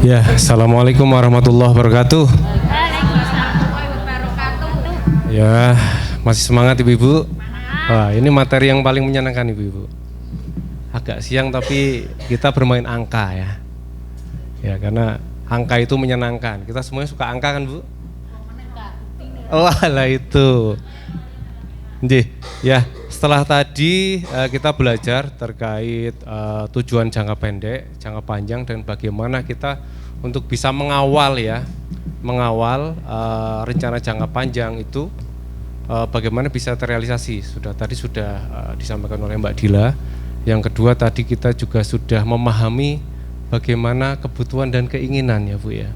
Ya, assalamualaikum warahmatullahi wabarakatuh. Ya, masih semangat ibu-ibu? Wah, ini materi yang paling menyenangkan ibu-ibu. Agak siang tapi kita bermain angka ya. Ya, karena angka itu menyenangkan. Kita semuanya suka angka kan bu? Oh, lah itu. Nggih, ya. Setelah tadi kita belajar terkait tujuan jangka pendek, jangka panjang, dan bagaimana kita untuk bisa mengawal ya, mengawal rencana jangka panjang itu bagaimana bisa terrealisasi. Tadi sudah disampaikan oleh Mbak Dila. Yang kedua tadi kita juga sudah memahami bagaimana kebutuhan dan keinginan ya Bu ya.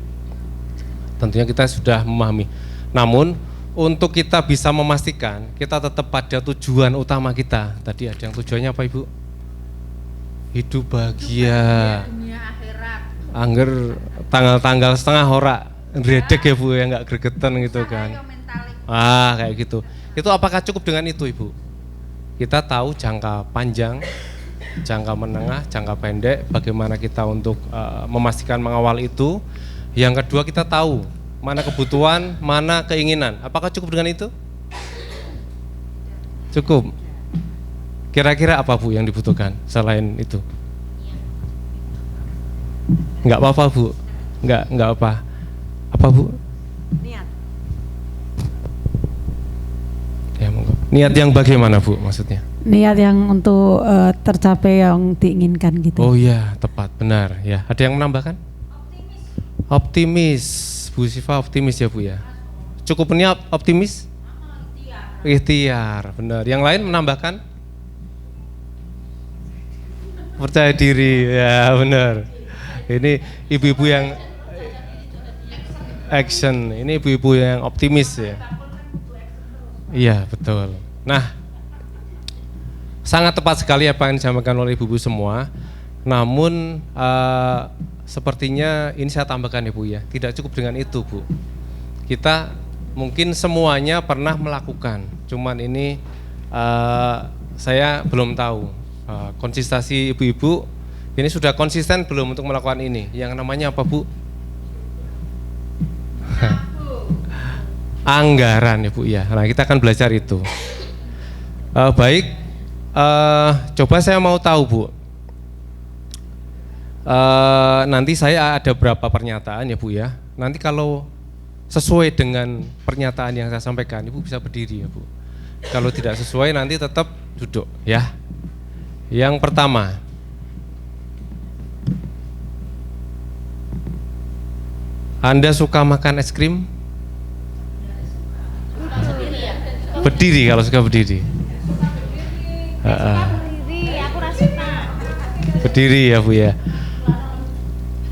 Tentunya kita sudah memahami. Namun untuk kita bisa memastikan kita tetap pada tujuan utama kita. Tadi ada yang tujuannya apa Ibu? Hidup bahagia. Dunia akhirat. Angger tanggal-tanggal setengah ora ndredeg ya Bu ya, enggak gregetan gitu kan. Kayak gitu. Itu apakah cukup dengan itu Ibu? Kita tahu jangka panjang, jangka menengah, jangka pendek, bagaimana kita untuk memastikan mengawal itu. Yang kedua kita tahu mana kebutuhan, mana keinginan. Apakah cukup dengan itu? Cukup. Kira-kira apa Bu yang dibutuhkan selain itu? Enggak apa-apa Bu. Enggak apa. Apa Bu? Niat. Ya monggo. Niat yang bagaimana Bu maksudnya? Niat yang untuk tercapai yang diinginkan gitu. Oh iya, tepat, benar ya. Ada yang menambahkan? Optimis. Bu Siva optimis ya Bu ya. Cukup niat optimis? Ikhtiar, benar. Yang lain menambahkan? Percaya diri, ya benar. Ini ibu-ibu yang action, ini ibu-ibu yang optimis ya. Iya betul. Nah, sangat tepat sekali apa yang disampaikan oleh ibu-ibu semua. Namun sepertinya ini saya tambahkan ya Bu ya, tidak cukup dengan itu Bu. Kita mungkin semuanya pernah melakukan, cuman ini saya belum tahu konsistensi ibu-ibu ini sudah konsisten belum untuk melakukan ini. Yang namanya apa Bu? Anggaran ya Bu ya. Nah kita akan belajar itu. Baik, coba saya mau tahu Bu. Nanti saya ada berapa pernyataan ya Bu ya. Nanti kalau sesuai dengan pernyataan yang saya sampaikan, Ibu bisa berdiri ya Bu. Kalau tidak sesuai nanti tetap duduk ya. Yang pertama, Anda suka makan es krim? Berdiri kalau suka berdiri. Berdiri ya Bu ya.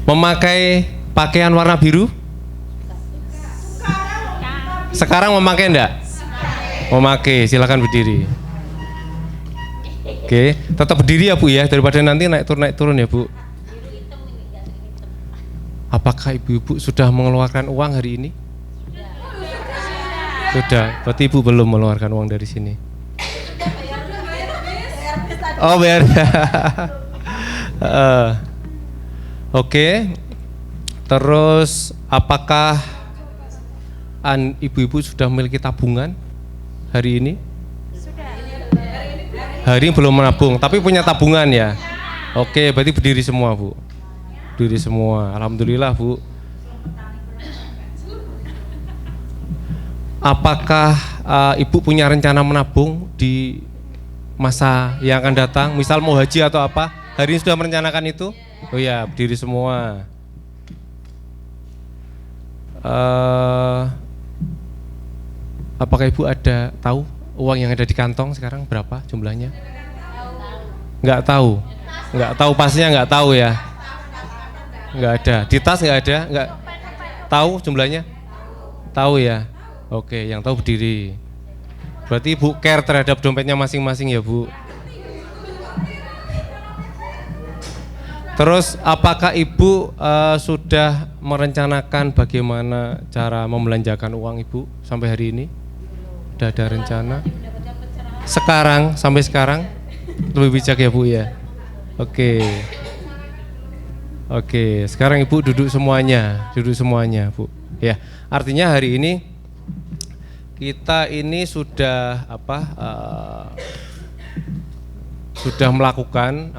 Memakai pakaian warna biru? Sekarang memakai enggak? Memakai, silakan berdiri. Oke, tetap berdiri ya Bu ya, daripada nanti naik turun ya Bu. Apakah ibu-ibu sudah mengeluarkan uang hari ini? Sudah, berarti ibu belum mengeluarkan uang dari sini. Oh biar. Oke. Terus apakah ibu-ibu sudah memiliki tabungan hari ini? Sudah. Hari ini belum menabung, tapi punya tabungan ya. Oke, berarti berdiri semua Bu. Berdiri semua. Alhamdulillah Bu. Apakah ibu punya rencana menabung di masa yang akan datang? Misal mau haji atau apa? Hari ini sudah merencanakan itu? Oh ya, berdiri semua. Apakah ibu ada tahu uang yang ada di kantong sekarang berapa jumlahnya? Nggak tahu. Nggak tahu pastinya nggak tahu ya. Nggak ada. Di tas nggak ada? Nggak tahu jumlahnya? Tahu ya. Oke, yang tahu berdiri. Berarti ibu care terhadap dompetnya masing-masing ya Bu. Terus apakah ibu sudah merencanakan bagaimana cara membelanjakan uang ibu sampai hari ini? Sudah ada rencana? Sekarang, sampai sekarang lebih bijak ya Bu ya. Oke. Oke, sekarang Ibu duduk semuanya, Bu. Ya, artinya hari ini kita ini sudah sudah melakukan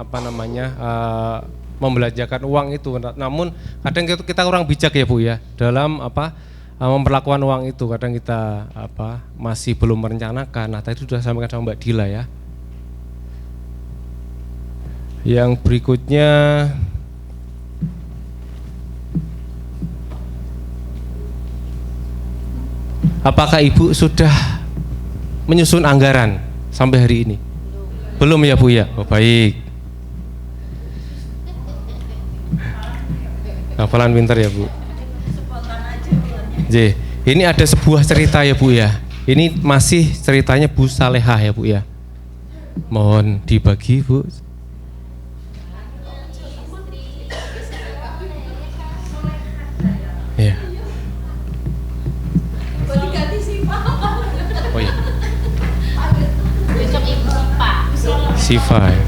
membelanjakan uang itu. Namun kadang kita kurang bijak ya Bu ya dalam memperlakukan uang itu. Kadang kita masih belum merencanakan. Nah, tadi sudah sampaikan sama Mbak Dila ya. Yang berikutnya, apakah Ibu sudah menyusun anggaran sampai hari ini? Belum ya Bu ya? Oh, baik. Hafalan pintar ya Bu. Ini ada sebuah cerita ya Bu ya. Ini masih ceritanya Bu Salehah ya Bu ya. Mohon dibagi Bu. Ya. Oh ya. Besok Ibu Sifa. Ya.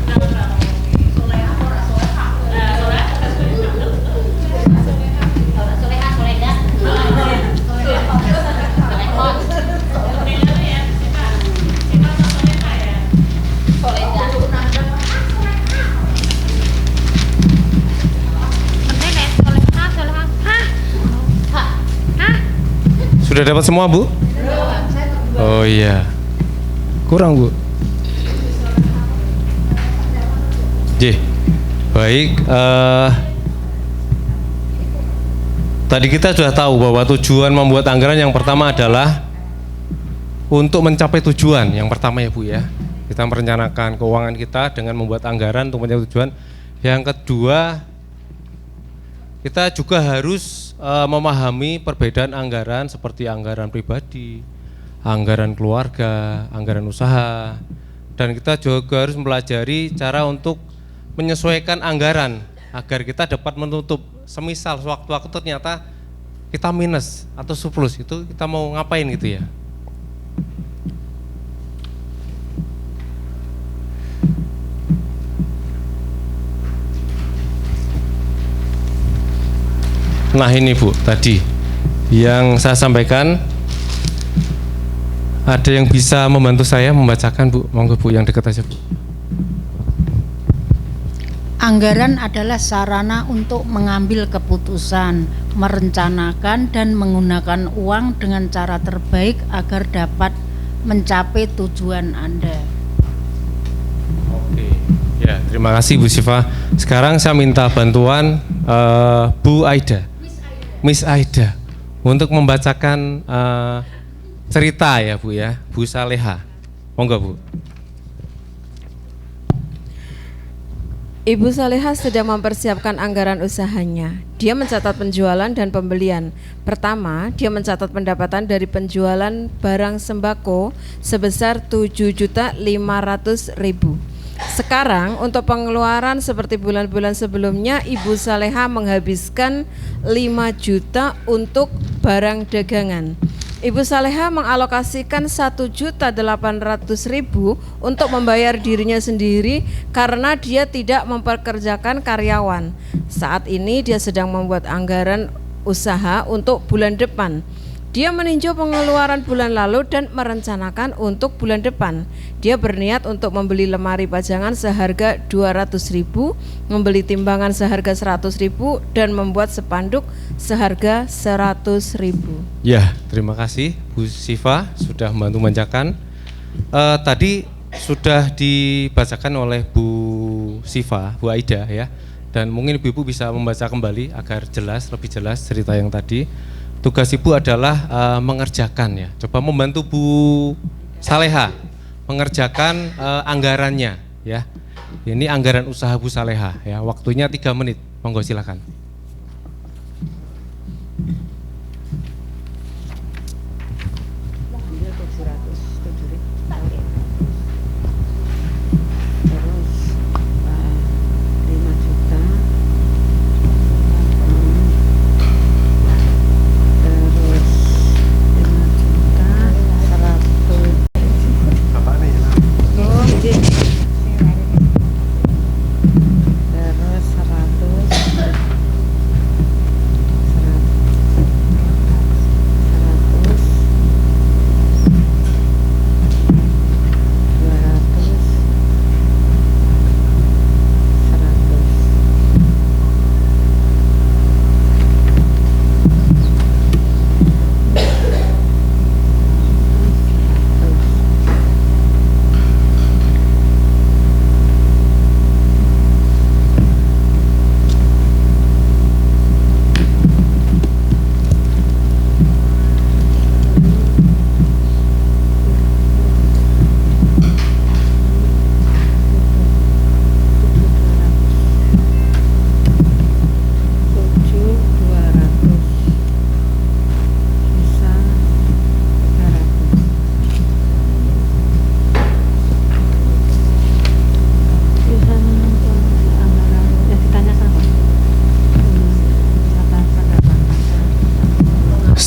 Sudah dapat semua Bu? Oh iya. Kurang Bu. Baik. Tadi kita sudah tahu bahwa tujuan membuat anggaran yang pertama adalah untuk mencapai tujuan. Yang pertama ya Bu ya. Kita merencanakan keuangan kita dengan membuat anggaran untuk mencapai tujuan. Yang kedua, kita juga harus memahami perbedaan anggaran seperti anggaran pribadi, anggaran keluarga, anggaran usaha, dan kita juga harus mempelajari cara untuk menyesuaikan anggaran agar kita dapat menutup. Semisal sewaktu-waktu ternyata kita minus atau surplus, itu kita mau ngapain gitu ya. Nah ini Bu, tadi yang saya sampaikan, ada yang bisa membantu saya membacakan Bu? Monggo Bu, yang dekat aja Bu. Anggaran adalah sarana untuk mengambil keputusan, merencanakan dan menggunakan uang dengan cara terbaik agar dapat mencapai tujuan Anda. Oke, ya terima kasih Bu Sifa. Sekarang saya minta bantuan Bu Aida. Miss Aida untuk membacakan cerita ya Bu ya, Bu Salehah. Monggo Bu. Ibu Salehah sedang mempersiapkan anggaran usahanya. Dia mencatat penjualan dan pembelian. Pertama, dia mencatat pendapatan dari penjualan barang sembako sebesar 7.500.000. Sekarang untuk pengeluaran seperti bulan-bulan sebelumnya, Ibu Salehah menghabiskan 5 juta untuk barang dagangan. Ibu Salehah mengalokasikan 1.800.000 untuk membayar dirinya sendiri karena dia tidak mempekerjakan karyawan. Saat ini dia sedang membuat anggaran usaha untuk bulan depan. Dia meninjau pengeluaran bulan lalu dan merencanakan untuk bulan depan. Dia berniat untuk membeli lemari pajangan seharga 200.000, membeli timbangan seharga 100.000 dan membuat spanduk seharga 100.000. Ya, terima kasih Bu Sifa sudah membantu membacakan. Tadi sudah dibacakan oleh Bu Sifa, Bu Aida ya. Dan mungkin Ibu bisa membaca kembali agar lebih jelas cerita yang tadi. Tugas Ibu adalah mengerjakan ya. Coba membantu Bu Salehah mengerjakan anggarannya ya. Ini anggaran usaha Bu Salehah ya. Waktunya 3 menit. Monggo silakan.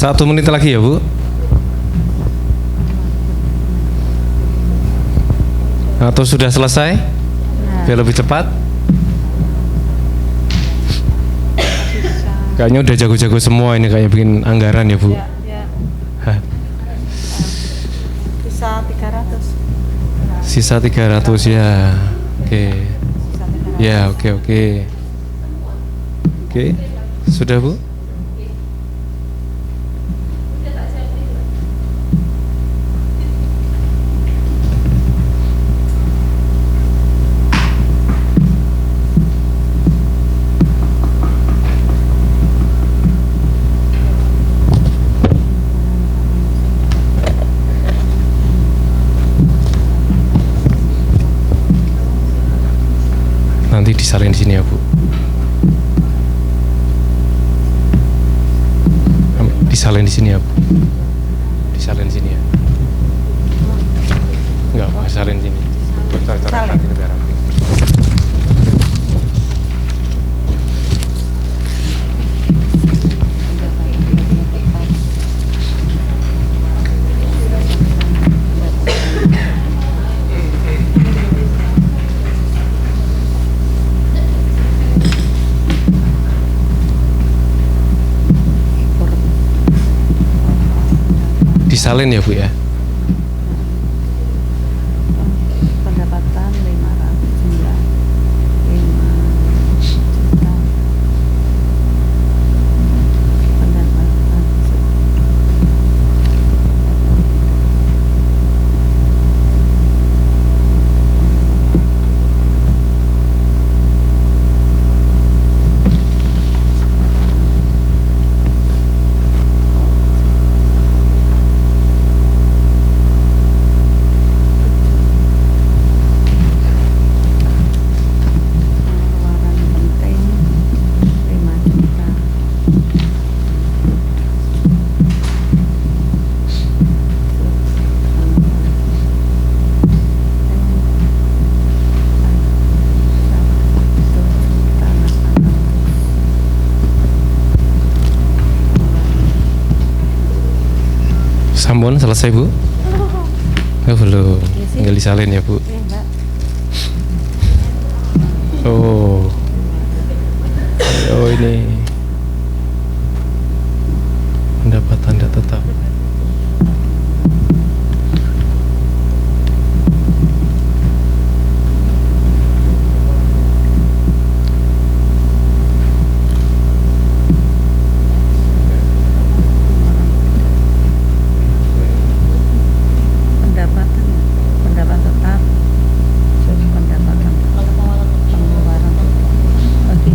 1 menit lagi ya Bu. Atau sudah selesai? Biar lebih cepat. Kayaknya udah jago-jago semua ini, kayak bikin anggaran ya Bu. Hah. Sisa 300 ya. Oke. Ya, oke. Oke. Sudah Bu? Nanti disalin di sini ya Bu. Disalin di sini ya Bu. Disalin di sini ya. Enggak, Pak, salin di sini. Cara nanti negara. Disalin ya Bu ya. Pendapatan 500 juta. Pendapatan pengeluaran penting 5 juta. Sampun selesai Bu? Oh, belum. Tinggal disalin ya Bu. Oh. Oh ini pendapatan tidak tetap. Pendapat tetap, terus pendapatan pengeluaran. Oke.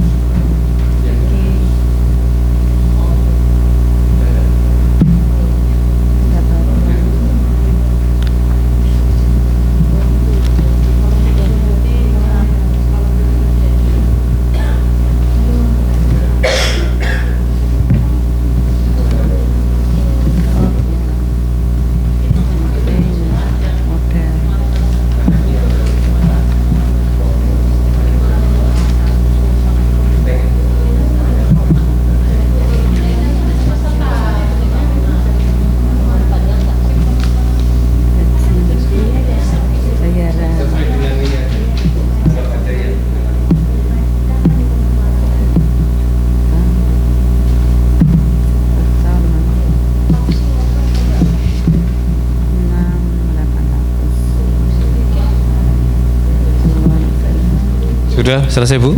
Sudah selesai Bu?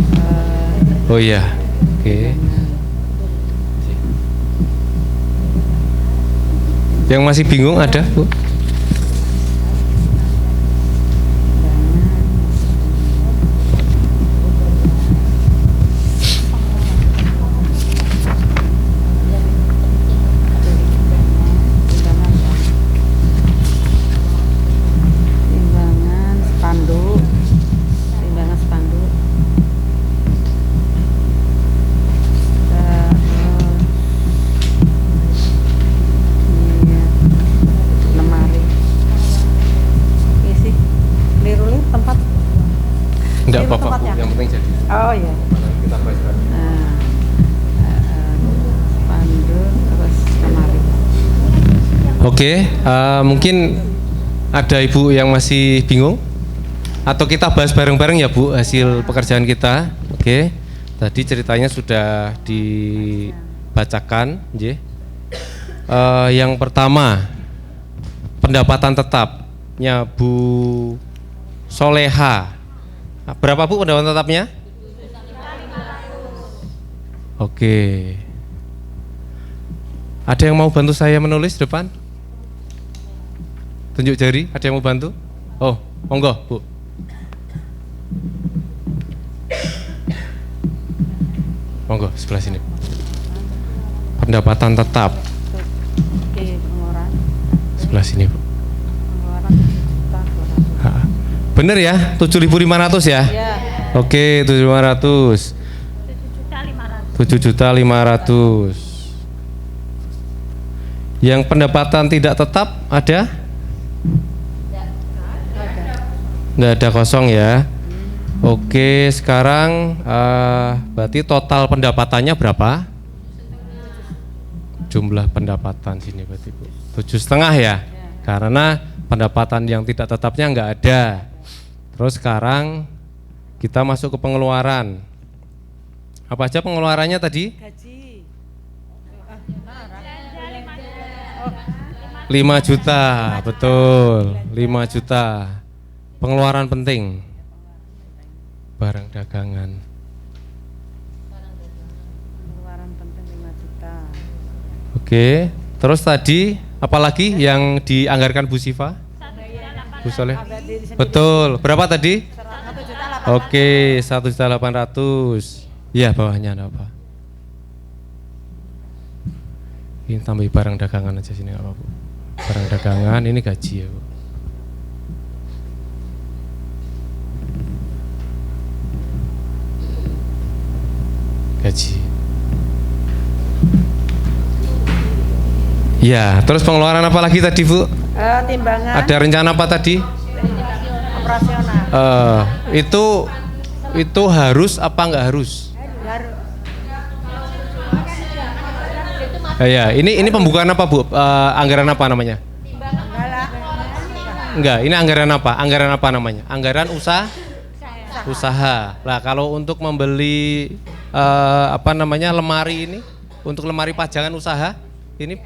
Oh iya. Oke. Yang masih bingung ada Bu? Timbangan spanduk. Timbangan spanduk. Iya. Lemari. Isi. Liru tempat. Enggak Ini apa-apa Bu, tempatnya? yang penting jadi. Oh iya. Kita bahas. Nah, spanduk terus lemari. Oke, mungkin ada ibu yang masih bingung atau kita bahas bareng-bareng ya Bu hasil pekerjaan kita. Oke, tadi ceritanya sudah dibacakan, nggih. Yang pertama pendapatan tetapnya Bu Soleha. Berapa Bu pendapatan tetapnya? Oke. Ada yang mau bantu saya menulis depan? Tunjuk jari, ada yang mau bantu? Oh, monggo Bu. Monggo sebelah sini. Pendapatan tetap. Sebelah sini Bu. Bener ya, 7.500 ya? Oke, 7.500. 7.500. Yang pendapatan tidak tetap ada? Nggak ada, kosong ya. Oke, sekarang berarti total pendapatannya berapa? Jumlah pendapatan sini berarti Bu 7,5 ya? Karena pendapatan yang tidak tetapnya nggak ada. Terus sekarang kita masuk ke pengeluaran. Apa aja pengeluarannya tadi? Gaji. 5 juta, betul, 5 juta. Pengeluaran penting. Barang dagangan. Pengeluaran penting 5 juta. Oke, terus tadi apalagi yang dianggarkan Bu Siva? Bu Soleh? Betul, berapa tadi? 1.800.000. Oke, 1.800.000. Ya, bawahnya ada apa? Ini tambah barang dagangan aja sini nggak apa-apa. Barang dagangan ini gaji ya Bu. Gaji. Ya, terus pengeluaran apa lagi tadi Bu? Timbangan Ada rencana apa tadi? operasional. Itu harus apa nggak harus? Ya, ini pembukaan apa Bu? Anggaran apa namanya? Enggak, ini anggaran apa? Anggaran apa namanya? Anggaran usaha. Nah, kalau untuk membeli lemari ini, untuk lemari pajangan usaha, ini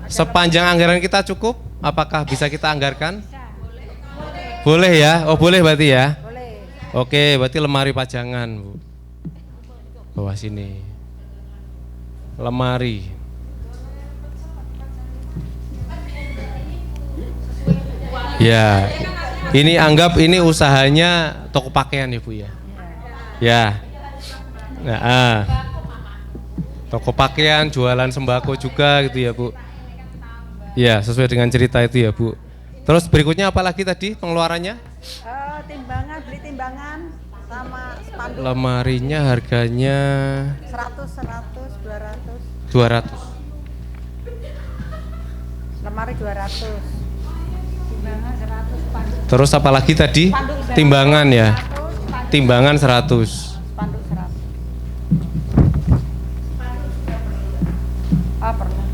sepanjang anggaran kita cukup? Apakah bisa kita anggarkan? Boleh ya? Oh boleh berarti ya? Boleh. Oke, berarti lemari pajangan Bu. Bawah sini. Lemari. Ya, ini anggap ini usahanya toko pakaian ya Bu ya. Ya. Nah, toko pakaian, jualan sembako juga gitu ya Bu. Ya, sesuai dengan cerita itu ya Bu. Terus berikutnya apa lagi tadi pengeluarannya? Timbangan, beli timbangan sama spanduk. Lemarinya harganya 100, 200. 200. Lemari 200. Timbangan 100, spanduk. Terus apa lagi tadi? Timbangan ya. Timbangan 100. Spanduk 100. Pernah.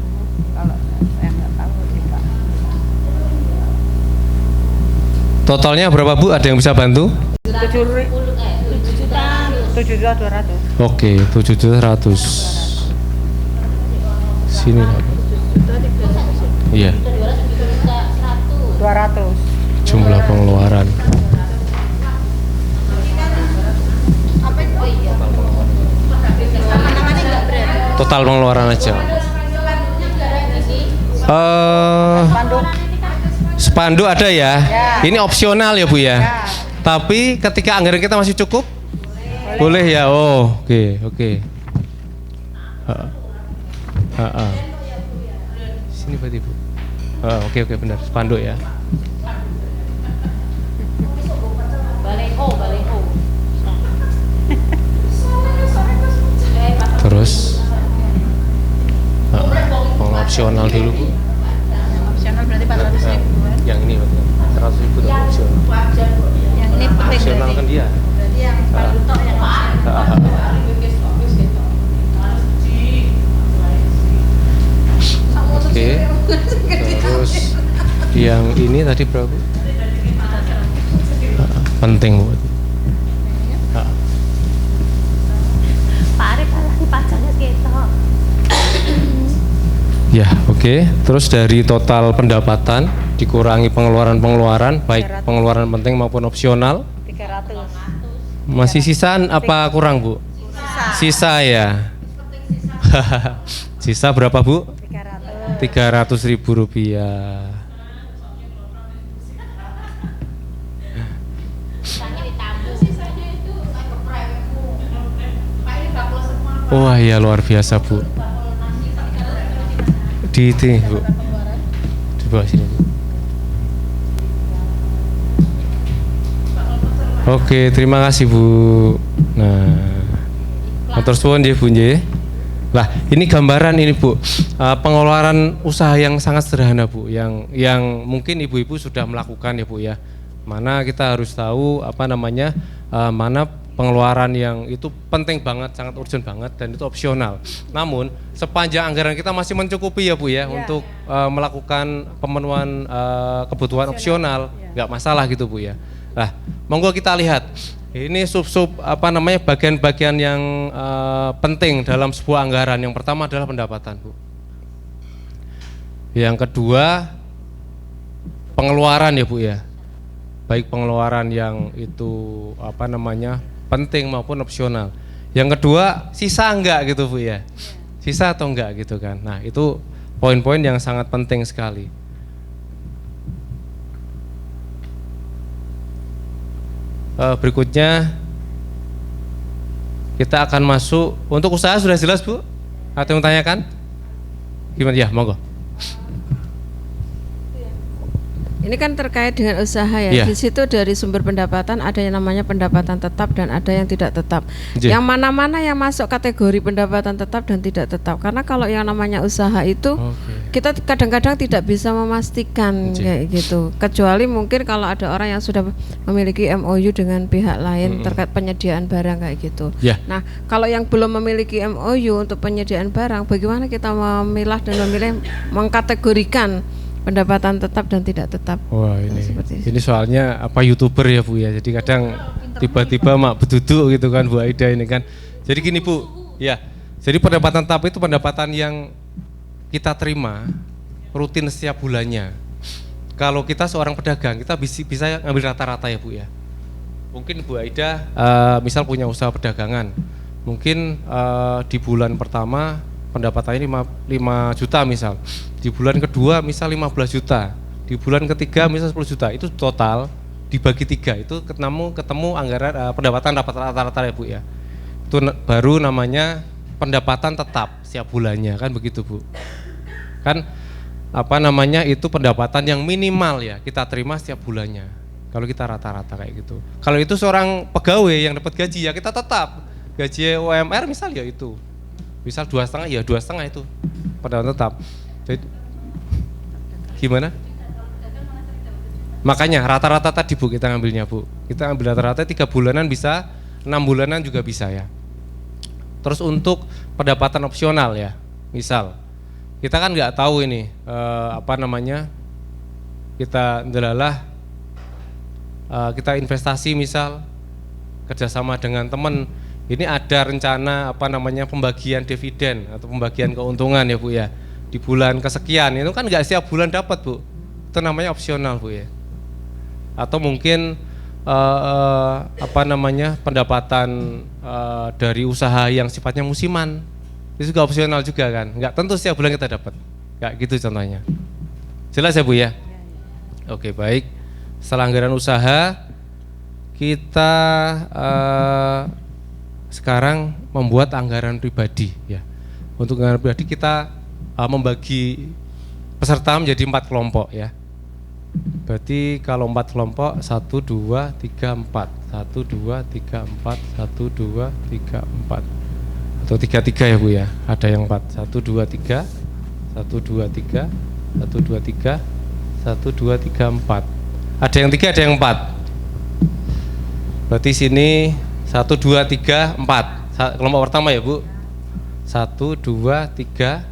Kalau saya nggak tahu tidak. Totalnya berapa Bu? Ada yang bisa bantu? 7.200. Oke, 7.100. Sini Pak. Iya. 200. Jumlah pengeluaran. Total pengeluaran aja. Spanduk. Spanduk ada ya? Ini opsional ya Bu ya? Ya. Tapi ketika anggaran kita masih cukup? Boleh ya? Oh, oke. Sini berarti Bu. Oke benar, spanduk ya. Terus opsional dulu Bu. Opsional berarti 400.000. Yang ini berarti 100.000 itu opsional. Yang ini penting Opsional kan dia. berarti yang spanduk tok yang Oke. Yang ini tadi berapa Bu? Penting Bu. Pak Arif lagi pajaknya gitu. Ya, oke. Terus dari total pendapatan dikurangi pengeluaran-pengeluaran, baik pengeluaran penting maupun opsional. 300. Masih sisaan apa kurang Bu? Sisa ya. Sisa berapa Bu? 300.000 rupiah. Wah ya luar biasa Bu. Di ini Bu. Di bawah sini Bu. Oke, terima kasih Bu. Nah, matur suwun nggih Bu nggih. Lah, ini gambaran ini Bu, pengeluaran usaha yang sangat sederhana Bu, yang mungkin ibu-ibu sudah melakukan ya Bu ya. Mana kita harus tahu mana pengeluaran yang itu penting banget, sangat urgent banget dan itu opsional. Namun sepanjang anggaran kita masih mencukupi ya Bu ya, untuk melakukan pemenuhan kebutuhan opsional, nggak masalah gitu Bu ya. Nah, monggo kita lihat. Ini bagian-bagian yang penting dalam sebuah anggaran. Yang pertama adalah pendapatan, Bu. Yang kedua pengeluaran ya Bu ya. Baik pengeluaran yang itu penting maupun opsional. Yang kedua sisa enggak gitu Bu ya. Sisa atau enggak gitu kan. Nah, itu poin-poin yang sangat penting sekali. Berikutnya kita akan masuk untuk usaha. Sudah jelas Bu? Atau yang tanyakan? Gimana ya, monggo. Ini kan terkait dengan usaha ya. Iya. Di situ dari sumber pendapatan ada yang namanya pendapatan tetap dan ada yang tidak tetap. Iya. Yang mana-mana yang masuk kategori pendapatan tetap dan tidak tetap. Karena kalau yang namanya usaha itu kita kadang-kadang tidak bisa memastikan kayak gitu. Kecuali mungkin kalau ada orang yang sudah memiliki MOU dengan pihak lain terkait penyediaan barang kayak gitu. Iya. Nah, kalau yang belum memiliki MOU untuk penyediaan barang, bagaimana kita memilah dan memilih mengkategorikan pendapatan tetap dan tidak tetap? Wah ini soalnya YouTuber ya Bu ya. Jadi kadang tiba-tiba mak beduduk gitu kan Bu Aida ini kan. Jadi gini Bu, ya. Jadi pendapatan tetap itu pendapatan yang kita terima rutin setiap bulannya. Kalau kita seorang pedagang, kita bisa ngambil rata-rata ya Bu ya. Mungkin Bu Aida misal punya usaha perdagangan. Mungkin di bulan pertama pendapatannya 5 juta misal. Di bulan kedua misal 15 juta. Di bulan ketiga misal 10 juta. Itu total dibagi 3 itu ketemu anggaran pendapatan rata-rata ya Bu ya. Itu baru namanya pendapatan tetap setiap bulannya kan begitu Bu. Kan itu pendapatan yang minimal ya kita terima setiap bulannya. Kalau kita rata-rata kayak gitu. Kalau itu seorang pegawai yang dapat gaji ya kita tetap. Gaji UMR misal ya itu. Misal 2,5 ya 2,5 itu pendapatan tetap. Jadi, gimana? Makanya rata-rata tadi Bu kita ngambilnya Bu. Kita ambil rata-rata 3 bulanan bisa, 6 bulanan juga bisa ya. Terus untuk pendapatan opsional ya, misal kita kan nggak tahu ini kita ndelalah kita investasi misal kerjasama dengan teman. Ini ada rencana pembagian dividen atau pembagian keuntungan ya Bu ya. Di bulan kesekian itu kan nggak setiap bulan dapat Bu. Itu namanya opsional Bu ya. Atau mungkin pendapatan dari usaha yang sifatnya musiman. Itu juga opsional juga kan. Nggak tentu setiap bulan kita dapat. Kayak gitu contohnya. Jelas ya Bu ya? Oke, baik. Setelah anggaran usaha kita sekarang membuat anggaran pribadi ya. Untuk anggaran pribadi kita membagi peserta menjadi 4 kelompok ya. Berarti kalau 4 kelompok 1, 2, 3, 4 1, 2, 3, 4 1, 2, 3, 4 atau 3, 3 ya Bu ya. Ada yang 4 1, 2, 3 1, 2, 3 1, 2, 3 1, 2, 3, 4. Ada yang 3 ada yang 4. Berarti sini 1, 2, 3, 4. Kelompok pertama ya Bu. 1, 2, 3,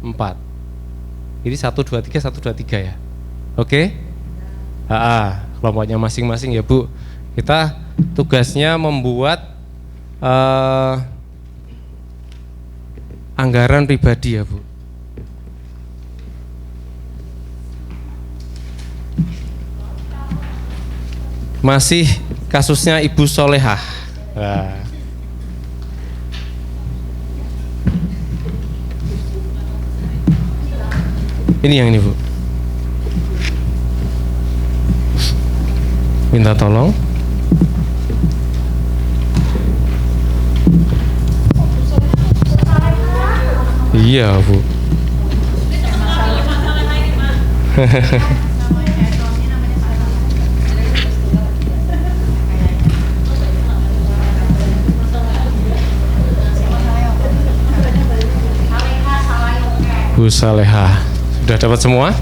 4. Ini 1, 2, 3, 1, 2, 3 ya. Oke? Kelompoknya masing-masing ya Bu. Kita tugasnya membuat anggaran pribadi ya Bu. Masih kasusnya Ibu Solehah. Nah. Ini yang ini Bu. Minta tolong. Iya Bu. Bu Salehah, sudah dapat semua?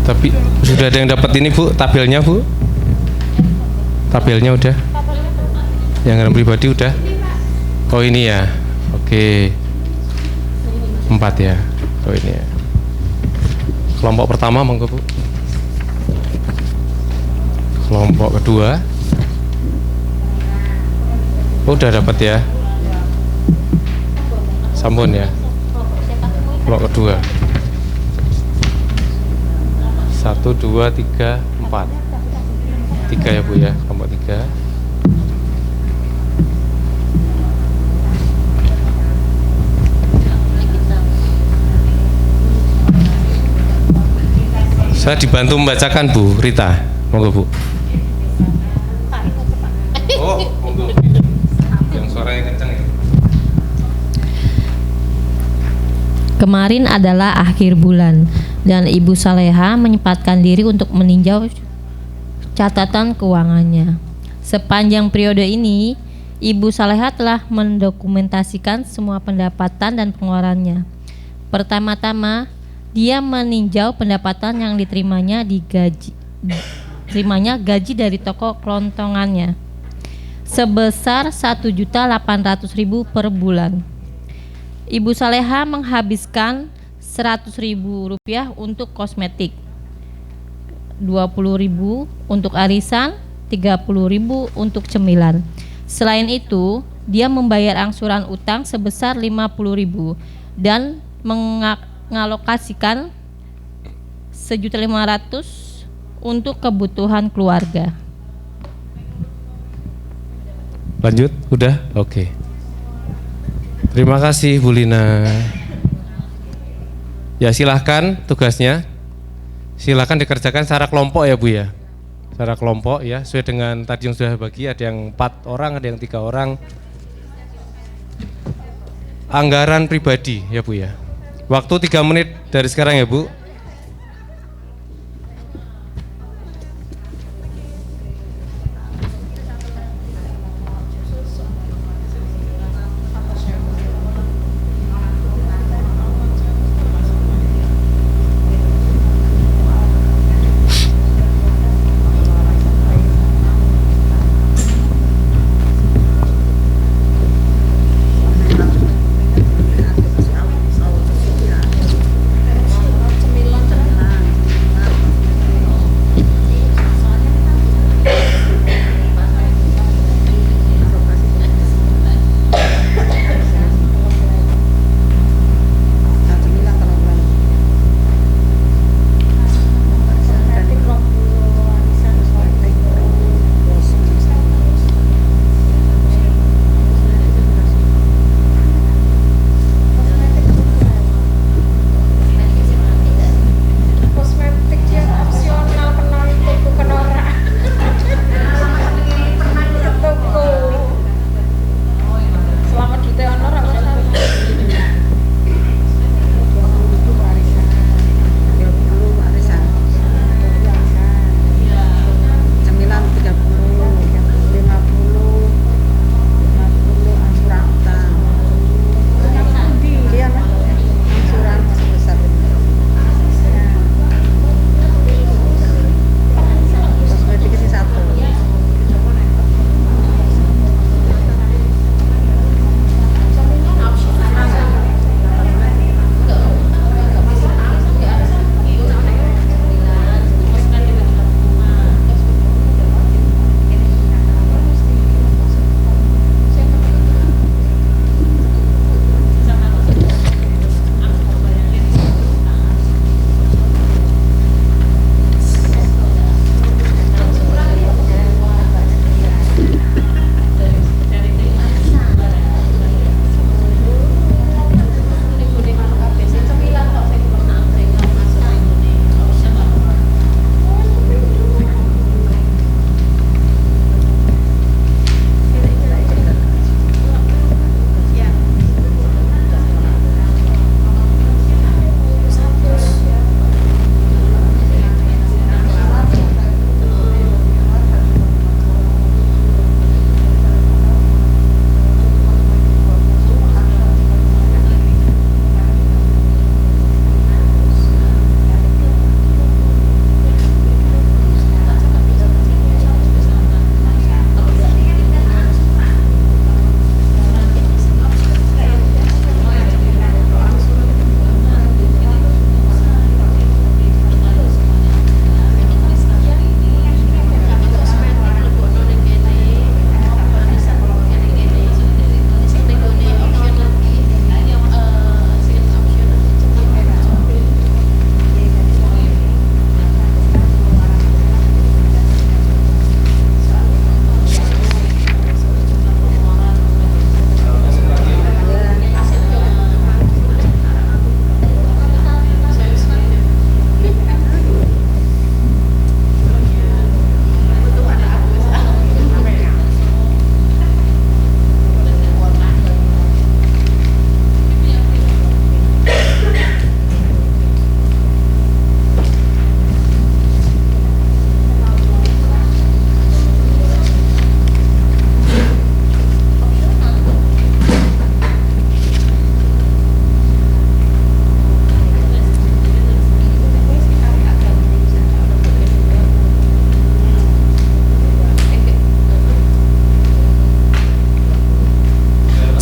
Tapi sudah ada yang dapat ini Bu, tabelnya Bu? Tabelnya udah? Yang anggaran pribadi udah? Oh ini ya, oke. 4 ya, oh ini ya. Kelompok pertama monggo Bu. Kelompok kedua. Oh, udah dapat ya? Sampun ya. Kelompok kedua. 1, 2, 3, 4. 3 ya Bu ya, kelompok 3. Saya dibantu membacakan Bu Rita, monggo Bu. Oh, monggo. Yang suaranya kencang ya. Kemarin adalah akhir bulan dan Ibu Salehah menyempatkan diri untuk meninjau catatan keuangannya. Sepanjang periode ini, Ibu Salehah telah mendokumentasikan semua pendapatan dan pengeluarannya. Pertama-tama, dia meninjau pendapatan yang diterimanya gaji dari toko kelontongannya sebesar 1.800.000 per bulan. Ibu Salehah menghabiskan Rp100.000 untuk kosmetik, Rp20.000 untuk arisan, Rp30.000 untuk cemilan. Selain itu, dia membayar angsuran utang sebesar Rp50.000 dan mengalokasikan Rp1.500.000 untuk kebutuhan keluarga. Lanjut, udah? Oke. Terima kasih Bu Lina. Ya silahkan tugasnya. Silahkan dikerjakan secara kelompok ya Bu ya. Secara kelompok ya, sesuai dengan tadi yang sudah bagi, ada yang 4 orang, ada yang 3 orang. Anggaran pribadi ya Bu ya. Waktu 3 menit dari sekarang ya Bu.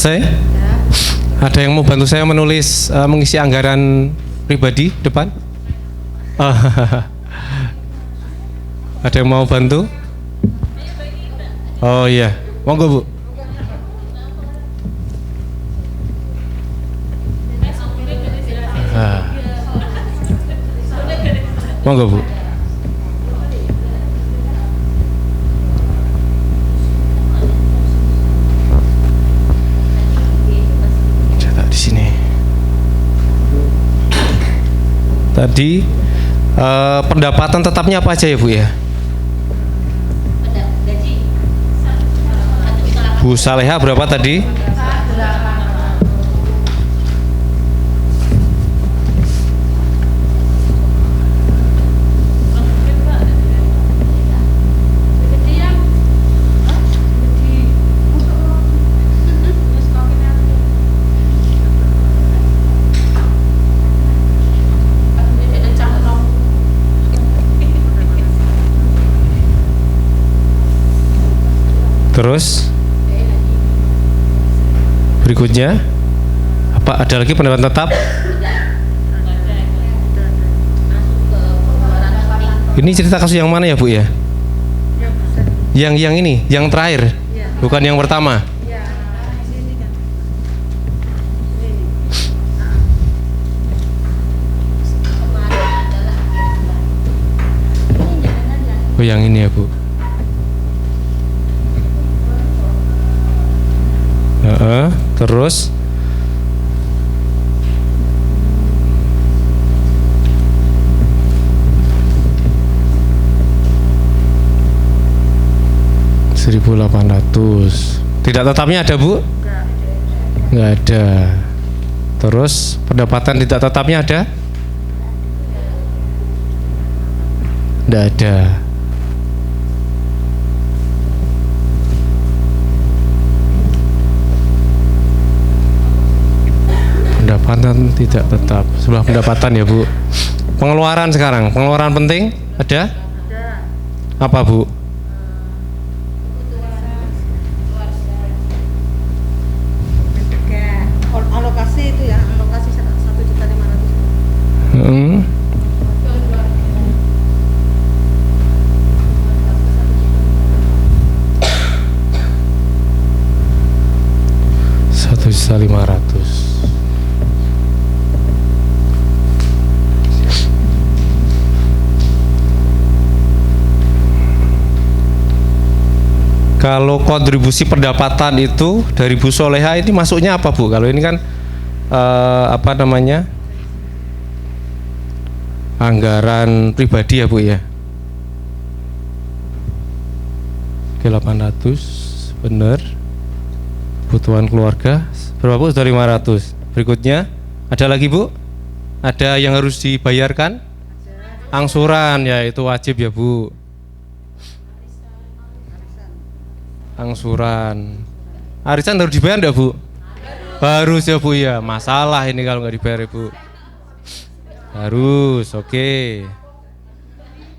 selesai? Ada yang mau bantu saya menulis mengisi anggaran pribadi depan? Ada yang mau bantu? Oh iya, monggo Bu. Monggo Bu. Cetak di sini. Tadi pendapatan tetapnya apa aja ya Bu ya? Bu Saleha berapa tadi? Terus berikutnya apa, ada lagi pendapatan tetap? Ini cerita kasus yang mana ya Bu ya? Yang ini, yang terakhir, bukan yang pertama. Oh yang ini ya Bu. Terus Rp1.800. Tidak tetapnya ada Bu? Nggak ada. Terus pendapatan tidak tetapnya ada? Nggak ada. Pendapatan tidak tetap, sebuah pendapatan ya Bu. Pengeluaran sekarang, pengeluaran penting ada? Apa Bu? Alokasi itu ya, alokasi 1.500.000. Rp1.500.000. Kalau kontribusi pendapatan itu dari Bu Soleha ini masuknya apa Bu? Kalau ini kan apa namanya, anggaran pribadi ya Bu ya. Oke, 800 bener. Kebutuhan keluarga berapa Bu? Sudah 500. Berikutnya ada lagi Bu? Ada yang harus dibayarkan? Angsuran ya, itu wajib ya Bu. Angsuran. Arisan harus dibayar enggak Bu? Harus ya Bu ya. Masalah ini kalau nggak dibayar Bu. Harus, oke.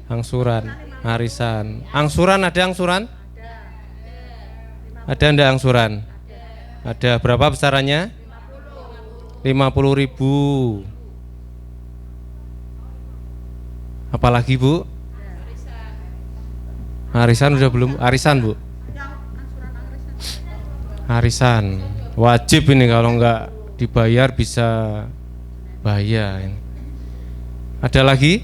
Angsuran, arisan. Angsuran ada angsuran? Ada enggak angsuran? Ada. Berapa besarannya? 50.000. Apalagi Bu? Arisan udah belum? Arisan Bu? Arisan wajib ini, kalau nggak dibayar bisa bahaya ini. Ada lagi?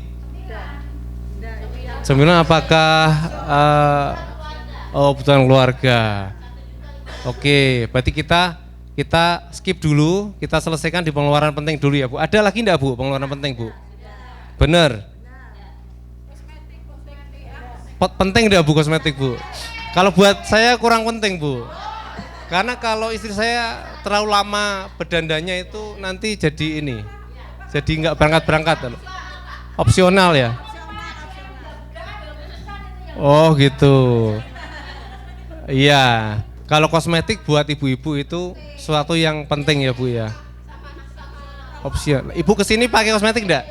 9 apakah kebutuhan keluarga? Oke, berarti kita skip dulu, kita selesaikan di pengeluaran penting dulu ya Bu. Ada lagi enggak Bu pengeluaran penting Bu? Bener. Penting enggak Bu kosmetik Bu? Kalau buat saya kurang penting Bu. Karena kalau istri saya terlalu lama berdandannya itu nanti jadi ini, jadi nggak berangkat-berangkat, opsional ya. Oh gitu. Iya. Kalau kosmetik buat ibu-ibu itu suatu yang penting ya Bu ya. Opsional. Ibu kesini pakai kosmetik enggak?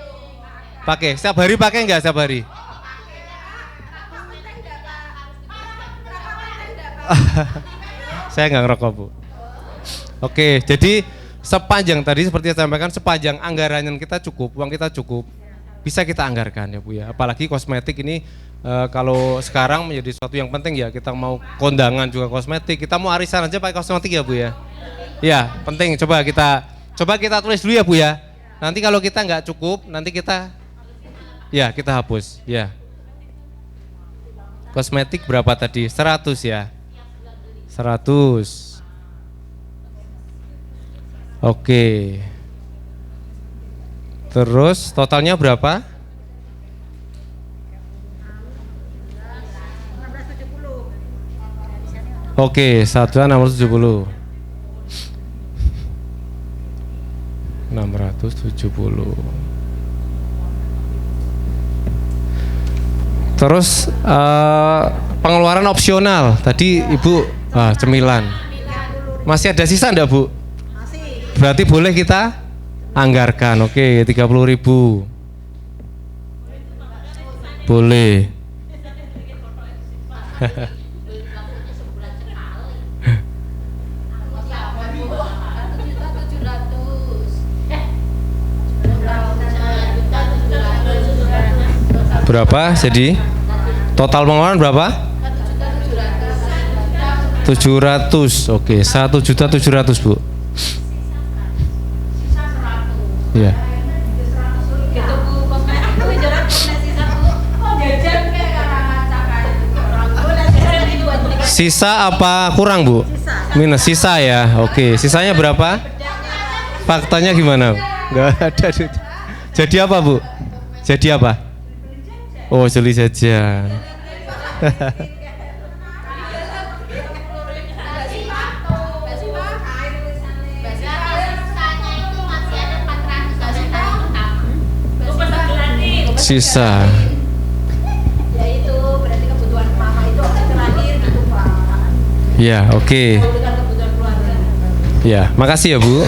Pakai. Setiap hari pakai enggak setiap hari? Saya nggak ngerokok Bu. Oke, jadi sepanjang tadi seperti saya sampaikan, sepanjang anggaran kita cukup, uang kita cukup, bisa kita anggarkan ya Bu ya. Apalagi kosmetik ini kalau sekarang menjadi sesuatu yang penting ya, kita mau kondangan juga kosmetik, kita mau arisan aja pakai kosmetik ya Bu ya. Ya, penting. Coba kita tulis dulu ya Bu ya. Nanti kalau kita nggak cukup, nanti kita hapus ya. Kosmetik berapa tadi? 100 ya. 100. Oke. Terus totalnya berapa? Oke, 1.670. 670. Terus pengeluaran opsional tadi Ibu cemilan. Masih ada sisa enggak Bu? Berarti boleh kita anggarkan. Oke, 30.000. Boleh. Berapa jadi? Total pengeluaran berapa? 700. Oke, 1.700.000 Bu. Iya. Sisa apa kurang Bu? Minus sisa ya. Oke, sisanya berapa? Faktanya gimana? Enggak ada. Jadi apa Bu? Jadi apa? Oh, beli jajan. Sisa. Ya itu berarti kebutuhan mama itu terakhir gitu Pak. Ya, oke. Kebutuhan keluarga. Ya, makasih ya Bu.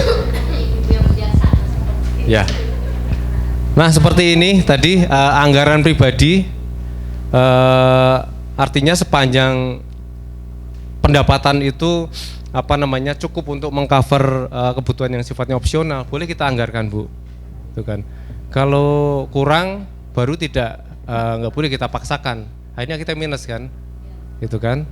Ya. Nah seperti ini tadi anggaran pribadi artinya sepanjang pendapatan itu cukup untuk mengcover kebutuhan yang sifatnya opsional, boleh kita anggarkan Bu, itu kan. Kalau kurang baru nggak boleh kita paksakan, akhirnya kita minus kan, gitu kan.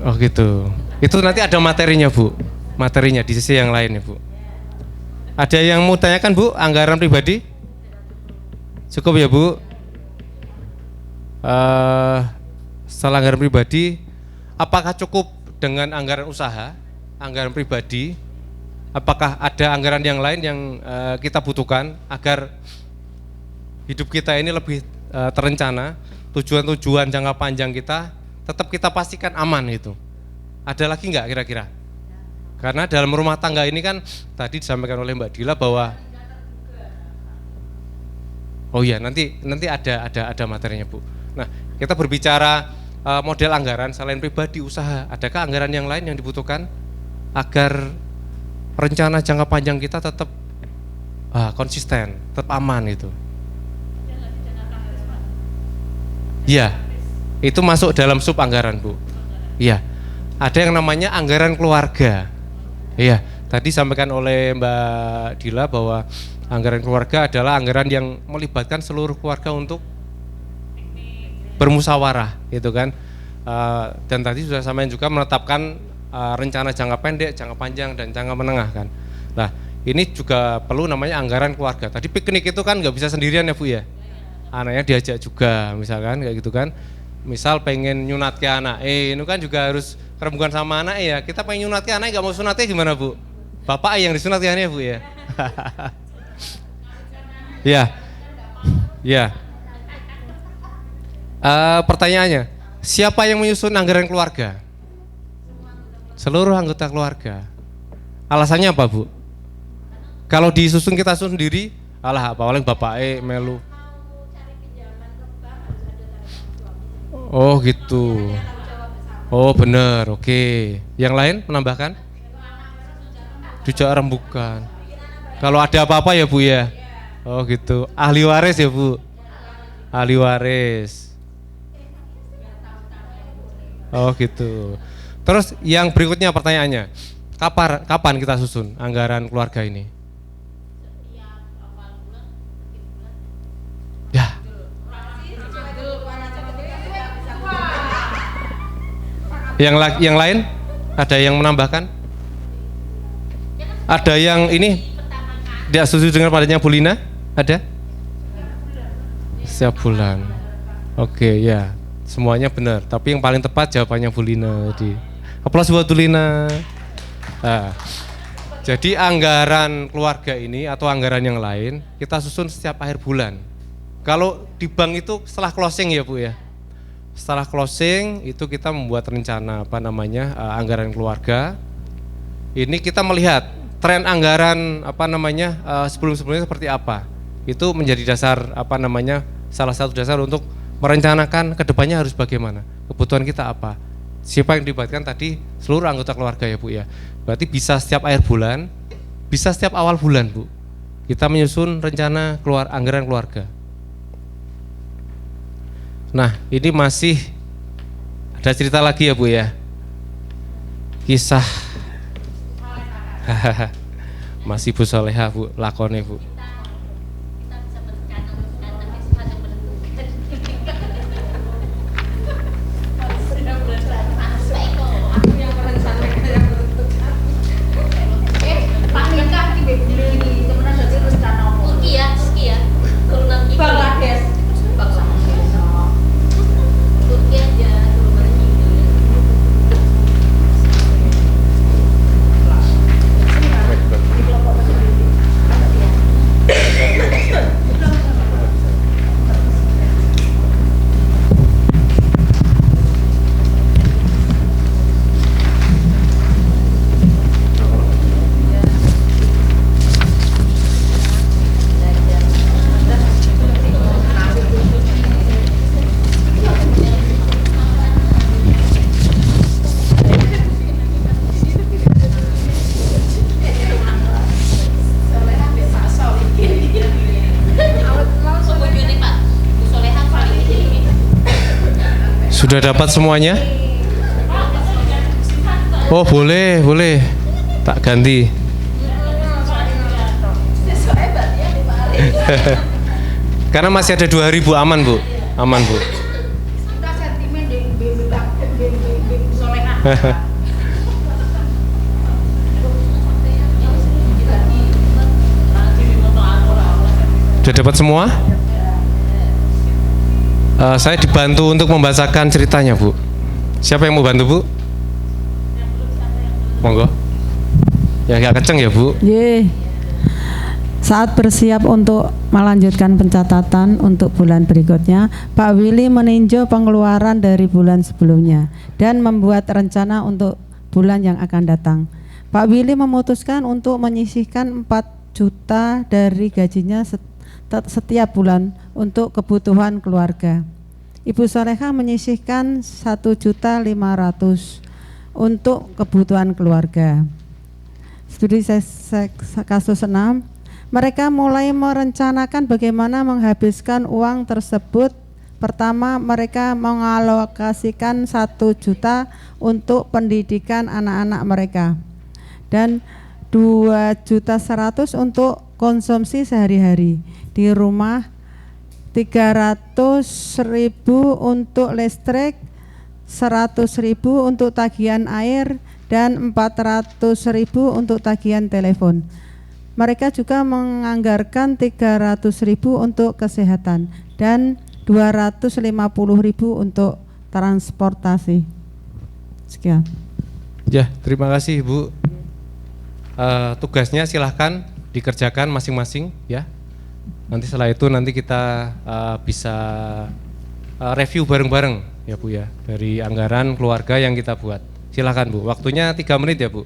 Oh gitu, itu nanti ada materinya Bu, materinya di sisi yang lain ya Bu. Ada yang mau tanyakan Bu, anggaran pribadi? Cukup ya Bu? Setelah anggaran pribadi, apakah cukup dengan anggaran usaha, anggaran pribadi? Apakah ada anggaran yang lain yang kita butuhkan agar hidup kita ini lebih terencana, tujuan-tujuan jangka panjang kita tetap kita pastikan aman itu? Ada lagi nggak kira-kira? Karena dalam rumah tangga ini kan tadi disampaikan oleh Mbak Dila bahwa nanti ada materinya Bu. Nah, kita berbicara model anggaran selain pribadi usaha, adakah anggaran yang lain yang dibutuhkan agar rencana jangka panjang kita tetap konsisten, tetap aman itu? Iya, itu masuk dalam sub anggaran Bu. Iya, ada yang namanya anggaran keluarga. Iya, tadi sampaikan oleh Mbak Dila bahwa anggaran keluarga adalah anggaran yang melibatkan seluruh keluarga untuk bermusyawarah, gitu kan. Dan tadi sudah sampaikan juga menetapkan rencana jangka pendek, jangka panjang, dan jangka menengah kan. Nah, ini juga perlu namanya anggaran keluarga. Tadi piknik itu kan nggak bisa sendirian ya Bu ya. Anaknya diajak juga, misalkan kayak gitu kan. Misal pengen nyunat ke anak, ini kan juga harus kerembukan sama anak ya. Kita pengen nyunat ke anak, nggak mau sunatnya gimana Bu? Bapak yang disunat ya Bu ya. Ya. Pertanyaannya, siapa yang menyusun anggaran keluarga? Seluruh anggota keluarga. Alasannya apa Bu? Kalau disusun kita susun sendiri, alah apa paling bapak melu. Oh gitu. Oh benar, oke. Yang lain menambahkan? Dijak rembukan. Kalau ada apa-apa ya Bu ya? Oh gitu. Ahli waris ya Bu? Ahli waris. Oh gitu. Terus yang berikutnya pertanyaannya, kapan kita susun anggaran keluarga ini? Ya. Yang lain? Ada yang menambahkan? Ada yang ini tidak setuju dengan padanya Bu Lina? Ada? Setiap bulan. Oke, ya. Semuanya benar, tapi yang paling tepat jawabannya Bu Lina tadi. Aplaus buat Bu Lina. Nah, jadi anggaran keluarga ini atau anggaran yang lain kita susun setiap akhir bulan. Kalau di bank itu setelah closing ya Bu ya. Setelah closing itu kita membuat rencana anggaran keluarga. Ini kita melihat tren anggaran sebelum-sebelumnya seperti apa. Itu menjadi dasar salah satu dasar untuk merencanakan kedepannya harus bagaimana. Kebutuhan kita apa. Siapa yang dilibatkan tadi seluruh anggota keluarga ya Bu ya. Berarti bisa setiap akhir bulan, bisa setiap awal bulan Bu. Kita menyusun rencana anggaran keluarga. Nah, ini masih ada cerita lagi ya Bu ya. Kisah masih Bu Soleha Bu, lakonnya Bu. Sudah dapat semuanya? Oh boleh, tak ganti. Karena masih ada 2 hari Bu, aman Bu. Sudah dapat semua? Saya dibantu untuk membacakan ceritanya Bu. Siapa yang mau bantu Bu? Monggo. Ya agak kenceng ya Bu. Saat bersiap untuk melanjutkan pencatatan untuk bulan berikutnya, Pak Willy meninjau pengeluaran dari bulan sebelumnya dan membuat rencana untuk bulan yang akan datang. Pak Willy memutuskan untuk menyisihkan 4 juta dari gajinya setiap bulan untuk kebutuhan keluarga. Ibu Soleha menyisihkan 1.500.000 untuk kebutuhan keluarga. Studi kasus 6, mereka mulai merencanakan bagaimana menghabiskan uang tersebut. Pertama, mereka mengalokasikan 1 juta untuk pendidikan anak-anak mereka dan 2.100.000 untuk konsumsi sehari-hari di rumah, 300.000 untuk listrik, 100.000 untuk tagihan air, dan 400.000 untuk tagihan telepon. Mereka juga menganggarkan 300.000 untuk kesehatan dan 250.000 untuk transportasi. Sekian. Ya, terima kasih Bu. Tugasnya silahkan dikerjakan masing-masing ya. Nanti setelah itu kita bisa review bareng-bareng ya Bu ya, dari anggaran keluarga yang kita buat. Silakan Bu, waktunya 3 menit ya Bu.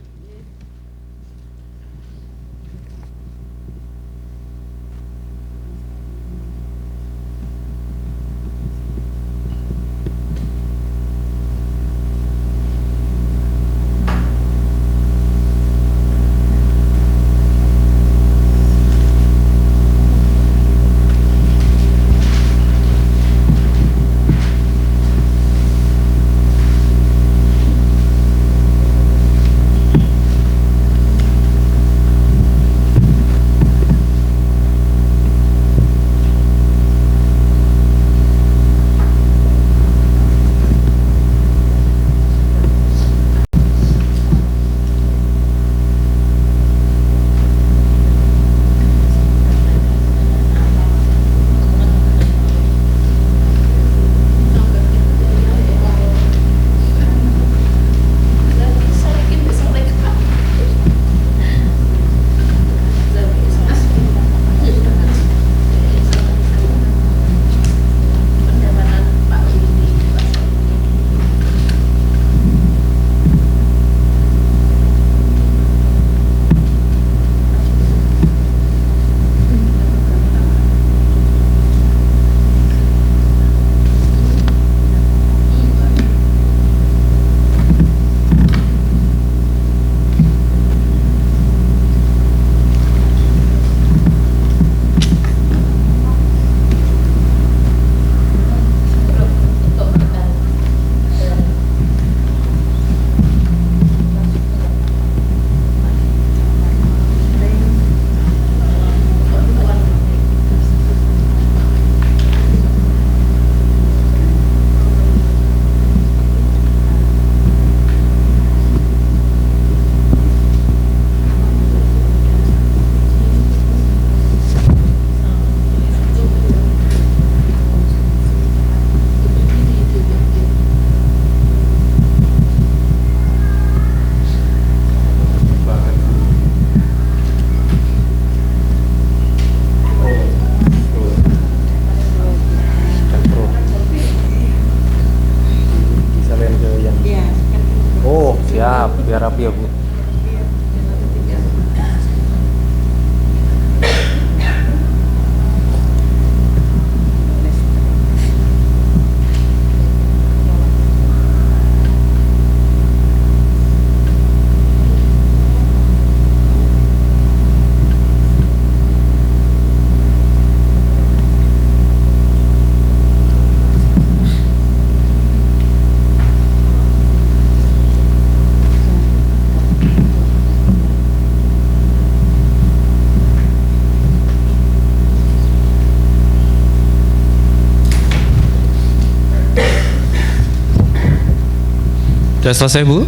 Sudah selesai Bu?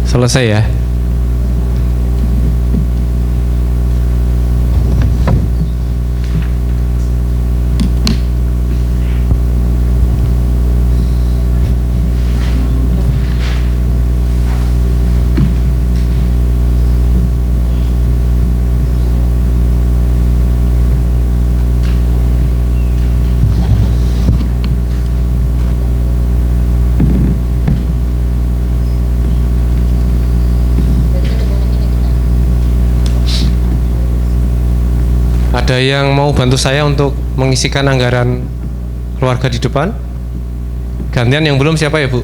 Selesai ya? Ada yang mau bantu saya untuk mengisikan anggaran keluarga di depan? Gantian yang belum siapa ya Bu?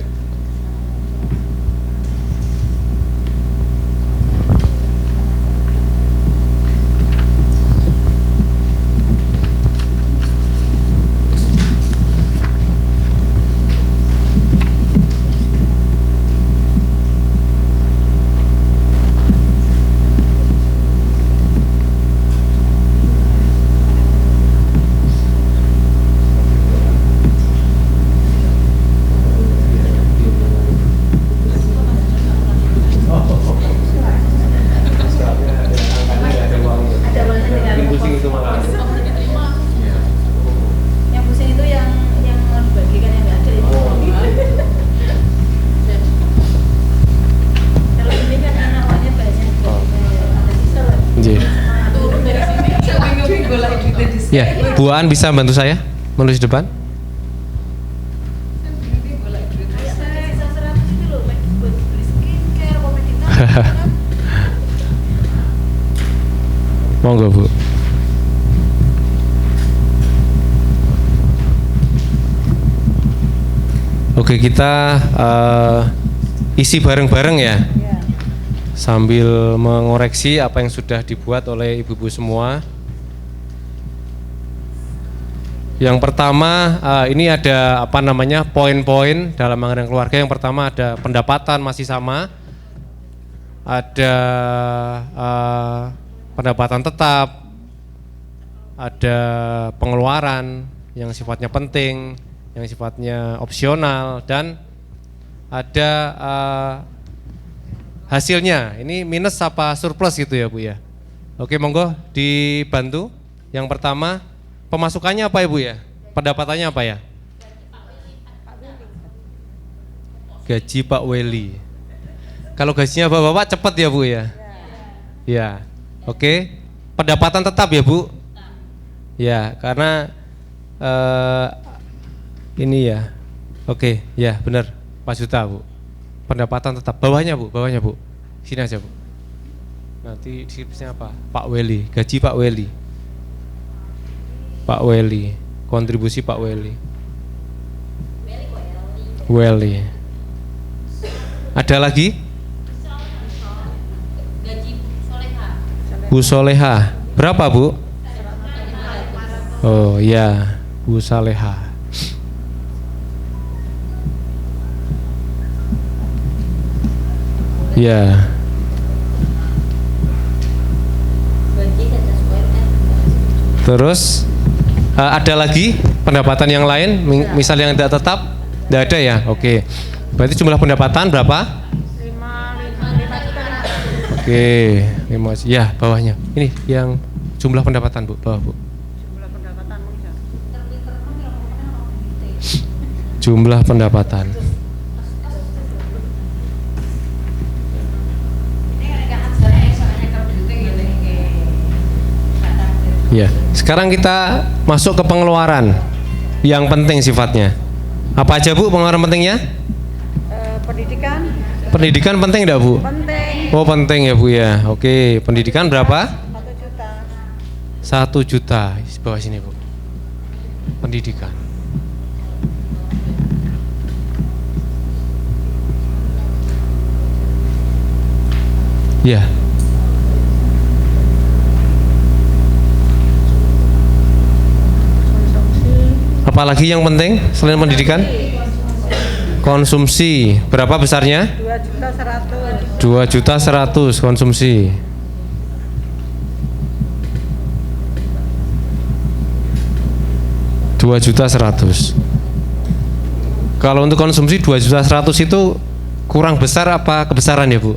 Yang pusing itu yang dibagikan yang nggak ada itu. Kalau ini kan anak uangnya banyak, ada sisa lah. Turun dari sini. Minggu lagi duitnya di sini. Ya, Bu Aan bisa bantu saya menuju depan? Sisa 100 itu loh, buat beli skincare, buat meditasi. Monggo Bu. Oke, kita isi bareng-bareng ya, sambil mengoreksi apa yang sudah dibuat oleh ibu-ibu semua. Yang pertama, ini ada apa namanya poin-poin dalam anggaran keluarga. Yang pertama ada pendapatan masih sama, ada pendapatan tetap, ada pengeluaran yang sifatnya penting, yang sifatnya opsional, dan ada hasilnya. Ini minus apa surplus gitu ya Bu ya. Oke, monggo dibantu. Yang pertama, pemasukannya apa ya Bu ya? Pendapatannya apa ya? Gaji Pak Weli. Kalau gajinya Bapak-bapak cepat ya Bu ya? Ya. Oke. Pendapatan tetap ya Bu? Ya, karena ini ya. Oke, ya benar 4 juta Bu. Pendapatan tetap. Bawahnya Bu, bawahnya Bu. Sini aja Bu. Nanti deskripsinya apa? Pak Weli, gaji Pak Weli. Pak Weli, kontribusi Pak Weli. Weli. Ada lagi? Bu Soleha. Berapa Bu? Oh ya, Bu Soleha. Ya. Terus ada lagi pendapatan yang lain, misal yang tidak tetap? Tidak ada ya? Oke. Berarti jumlah pendapatan berapa? 5 juta. Oke, 5. Ya, bawahnya. Ini yang jumlah pendapatan Bu, bawah Bu. Jumlah pendapatan bisa. Jumlah pendapatan. Ya, sekarang kita masuk ke pengeluaran yang penting sifatnya. Apa aja Bu pengeluaran pentingnya? Pendidikan Pendidikan penting enggak Bu? penting. Oh penting ya Bu ya. Oke, pendidikan berapa? 1 juta. 1 juta. Di bawah sini Bu. Pendidikan. Ya. Apalagi yang penting selain pendidikan? Konsumsi. Berapa besarnya? 2.100.000. 2.100.000 konsumsi. Rp2.100.000. Kalau untuk konsumsi 2.100.000 itu kurang besar apa kebesaran ya Bu?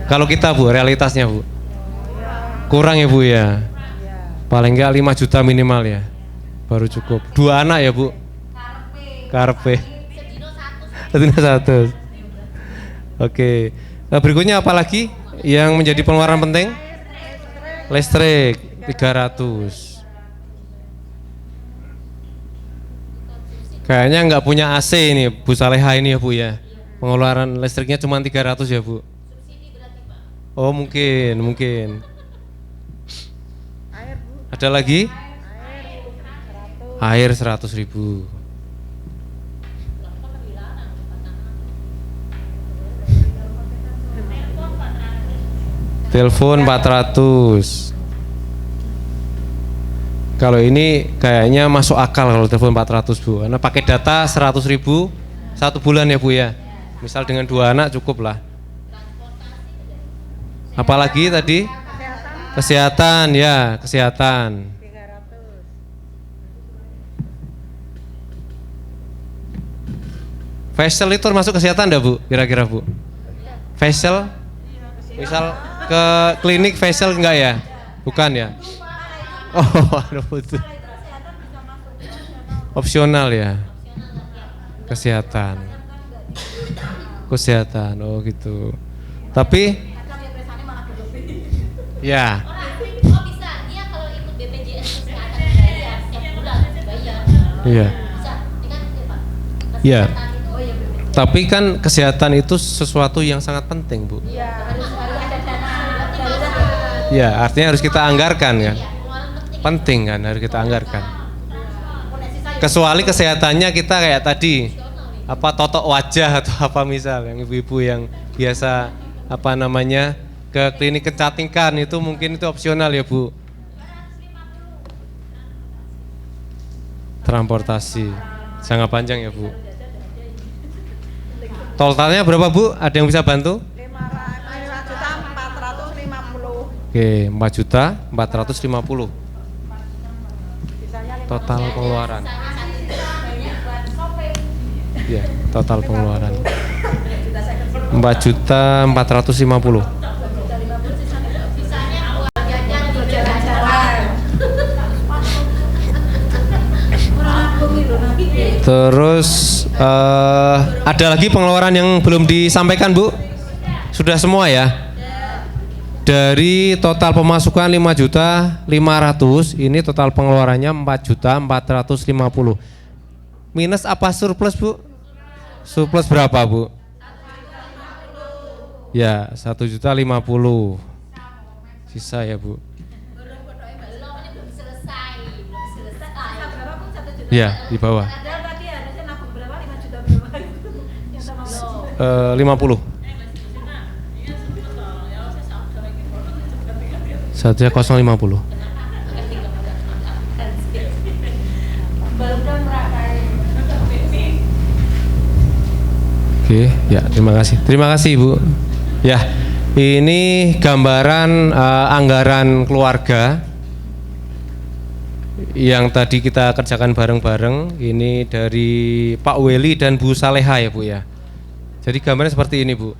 Kalau kita Bu, realitasnya Bu? Kurang ya Bu ya? Paling enggak 5 juta minimal ya, baru cukup. 2 anak ya Bu? Karpe. Sedino 1. Oke. Berikutnya apa lagi yang menjadi pengeluaran penting? Listrik 300. Kayaknya nggak punya AC ini Bu Saleha ini ya Bu ya. Pengeluaran listriknya cuma 300 ya Bu. Oh mungkin. Ada lagi? Air 100.000. Telepon 400. Kalau ini kayaknya masuk akal kalau telepon 400 Bu, karena pakai data 100.000 1 bulan ya Bu ya. Misal dengan 2 anak cukup lah. Apalagi tadi? Kesehatan ya, kesehatan. Facial itu termasuk kesehatan enggak Bu? Kira-kira Bu? Facial? Misal ke klinik facial enggak ya? Bukan ya? Oh, aduh betul. Opsional ya. Kesehatan. Oh gitu. Tapi ya. Oh bisa, dia kalau ikut BPJS kesehatan bayar setiap bulan bayar. Iya. Bisa, ini kan ya Pak. Iya. Kesehatan itu, oh ya BPJS. Tapi kan kesehatan itu sesuatu yang sangat penting, Bu. Harus ada dana. Ya, artinya harus kita anggarkan kan. Penting kan, harus kita anggarkan. Kecuali kesehatannya kita kayak tadi, apa totok wajah atau apa misal, yang ibu-ibu yang biasa apa namanya ke klinik kecantikan itu mungkin itu opsional ya Bu. Transportasi jangka panjang ya Bu. Totalnya berapa Bu? Ada yang bisa bantu? 5.450.000. Oke, 4.450.000 total pengeluaran. Ya, total pengeluaran 4.450.000. Terus ada lagi pengeluaran yang belum disampaikan Bu? Sudah semua ya? Dari total pemasukan 5.500.000, ini total pengeluarannya 4.450.000. Minus apa surplus Bu? Surplus berapa Bu? Ya 1.050.000. Sisa ya Bu? Ya di bawah. 50. Satunya 050. Oke, ya terima kasih. Terima kasih Ibu. Ya, ini gambaran anggaran keluarga yang tadi kita kerjakan bareng-bareng. Ini dari Pak Weli dan Bu Saleha ya Bu ya. Jadi gambarnya seperti ini Bu.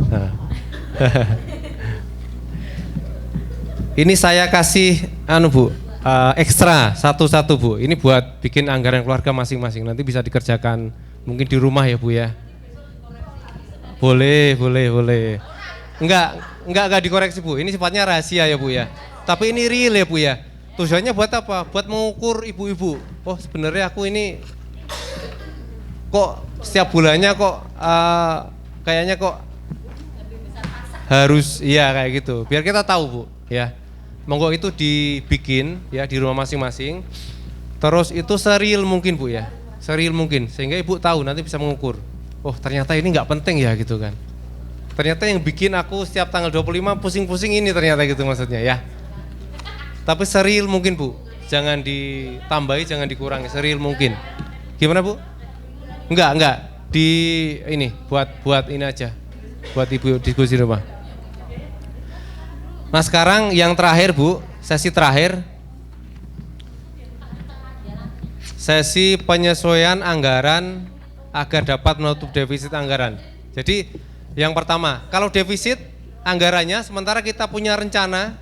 Nah. Ini saya kasih Bu, ekstra satu-satu Bu. Ini buat bikin anggaran keluarga masing-masing. Nanti bisa dikerjakan mungkin di rumah ya Bu ya. Boleh. Enggak dikoreksi Bu. Ini sifatnya rahasia ya Bu ya. Tapi ini real ya Bu ya. Tujuannya buat apa? Buat mengukur ibu-ibu. Oh sebenarnya aku ini kok setiap bulannya kok kayaknya kok harus iya kayak gitu. Biar kita tahu Bu ya. Monggo itu dibikin ya di rumah masing-masing. Terus itu seril mungkin Bu ya. Seril mungkin sehingga Ibu tahu nanti bisa mengukur. Oh ternyata ini nggak penting ya gitu kan. Ternyata yang bikin aku setiap tanggal 25 pusing-pusing ini ternyata gitu maksudnya ya. Tapi seril mungkin Bu. Jangan ditambahi, jangan dikurangi. Seril mungkin. Gimana Bu? Enggak. Di ini buat ini aja. Buat Ibu diskusi rumah. Nah sekarang yang terakhir Bu, sesi terakhir. sesi penyesuaian anggaran agar dapat menutup defisit anggaran. Jadi yang pertama, kalau defisit anggarannya sementara kita punya rencana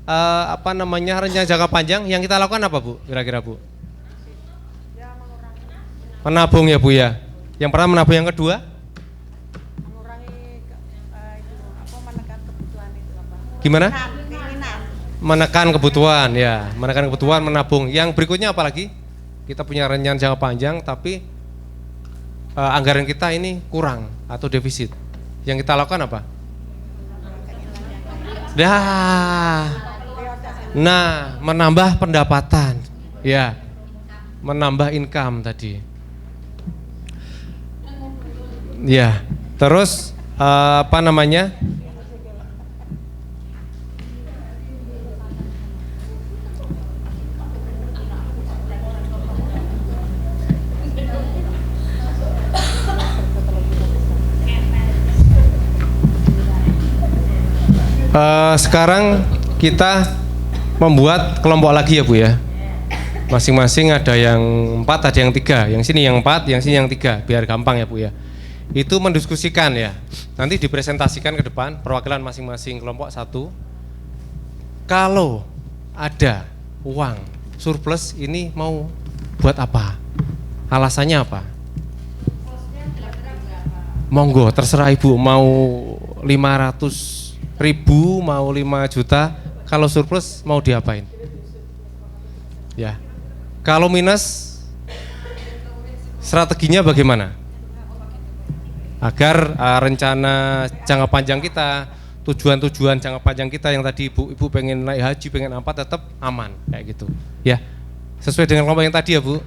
rencana jangka panjang, yang kita lakukan apa Bu? Kira-kira Bu? Menabung ya Bu ya. Yang pertama menabung, yang kedua? Menekan kebutuhan itu apa? Gimana? Keinginan. Menekan kebutuhan ya, menekan kebutuhan, menabung. Yang berikutnya apa lagi? Kita punya rencana jangka panjang tapi anggaran kita ini kurang atau defisit. Yang kita lakukan apa? Nah, menambah pendapatan. Ya. Menambah income tadi. Ya. Terus sekarang kita membuat kelompok lagi ya Bu ya. Masing-masing ada yang 4, ada yang 3. Yang sini yang 4, yang sini yang 3. Biar gampang ya Bu ya. Itu mendiskusikan ya. Nanti dipresentasikan ke depan perwakilan masing-masing kelompok 1. Kalau ada uang surplus ini mau buat apa? Alasannya apa? Monggo terserah Ibu, mau 500.000, mau 5 juta, kalau surplus mau diapain? Ya. Kalau minus, strateginya bagaimana? Agar rencana jangka panjang kita, tujuan-tujuan jangka panjang kita yang tadi Ibu pengen naik haji, pengen apa, tetap aman kayak gitu. Ya. Sesuai dengan kelompok yang tadi ya Bu.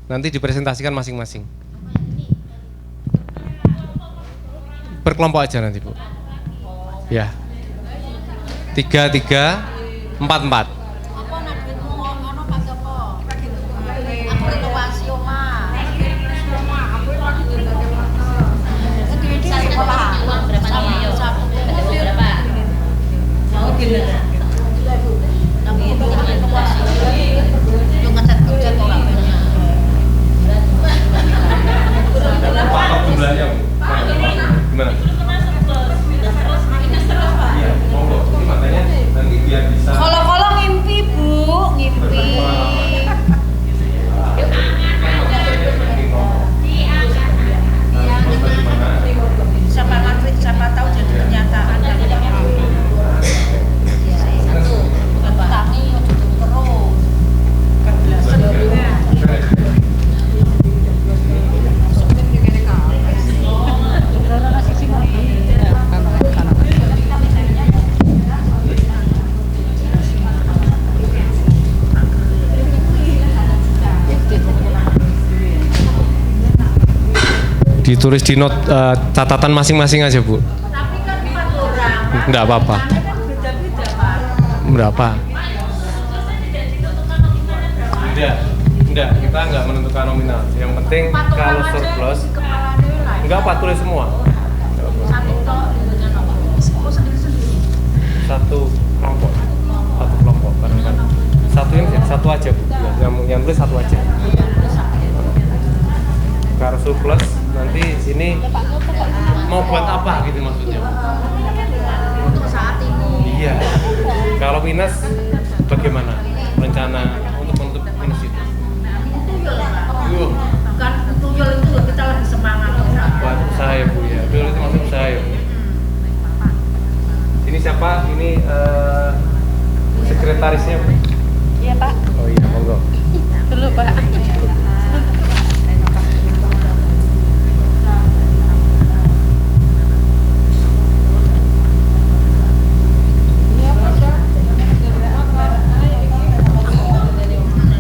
Nanti dipresentasikan masing-masing. Berkelompok aja nanti Bu. Ya. 3, 4, 4. Gimana? Kalau ngimpi Bu, ngimpi. Siapa tahu jadi kenyataan. Ditulis di note catatan masing-masing aja Bu. Tapi kan 4 orang. Enggak apa-apa. Beda-beda Pak. Berapa? Enggak, kita enggak menentukan nominal. Yang penting kalau surplus, enggak apa, tulis semua. Satu kelompok kan. Satu aja Bu. Yang tulis satu aja. Kalau surplus nanti ini mau buat apa gitu maksudnya? Saat ini. Iya. Kalau minus bagaimana rencana untuk menutup minus itu? Bukan tuyul itu kita lagi semangat. Buat usaha ya Bu ya. Tuyul itu maksud usaha ya Bu. Ini siapa? Ini sekretarisnya Bu. Iya Pak. Oh iya, monggo. Dulu Pak.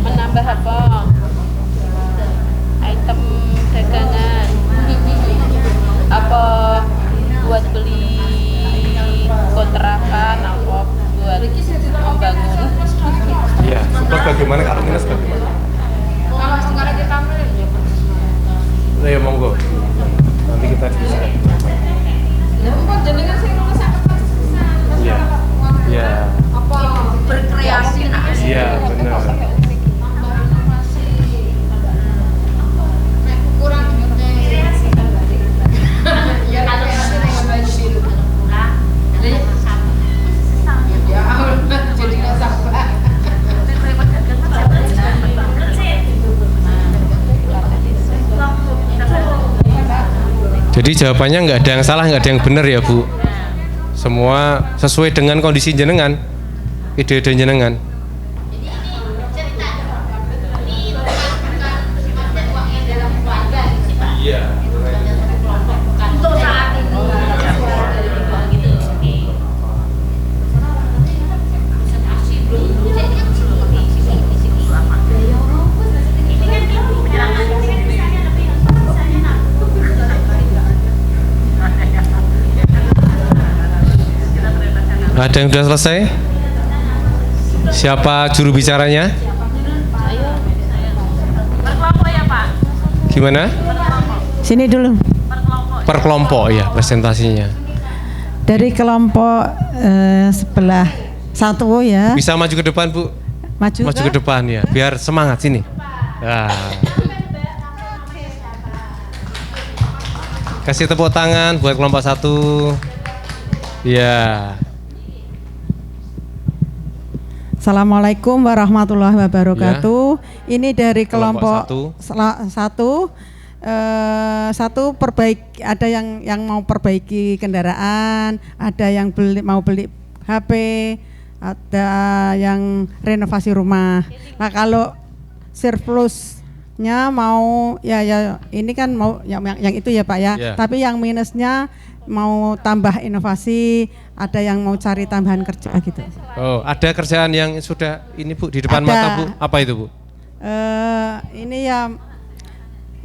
Menambah apa? Item dagangan. Apa buat beli kontrakan, apa buat membangun? Iya, surplus bagaimana, kalau minus bagaimana? Ya monggo. Nanti kita diskusikan. Iya. Iya. Berkreasi nah. Iya, benar. Jadi jawabannya nggak ada yang salah, nggak ada yang benar ya Bu. Semua sesuai dengan kondisi jenengan, ide-ide jenengan. Jadi ini cerita ini maksudnya uang yang dalam keluarga gitu sih Pak. Iya. Untuk saat ini gitu. Oke. Presentasi belum jadi kan sini. Ini kan penjelasan ini kan misalnya lebih misalnya Ada yang sudah selesai? Siapa juru bicaranya? Berkelompok ya Pak. Gimana? Sini dulu. Per kelompok ya presentasinya. Dari kelompok sebelah satu ya. Bisa maju ke depan Bu? Maju Maju ke depan ya, biar semangat sini. Nah. Kasih tepuk tangan buat kelompok 1. Ya. Assalamualaikum warahmatullahi wabarakatuh. Ini dari Kelompok kelompok satu ada yang mau perbaiki kendaraan, ada yang mau beli HP, ada yang renovasi rumah. Nah kalau surplusnya mau ya ini kan mau yang itu ya Pak ya. Yeah. Tapi yang minusnya mau tambah inovasi, ada yang mau cari tambahan kerja gitu. Oh, ada kerjaan yang sudah ini Bu di depan Ada. mata Bu. Apa itu Bu? Ini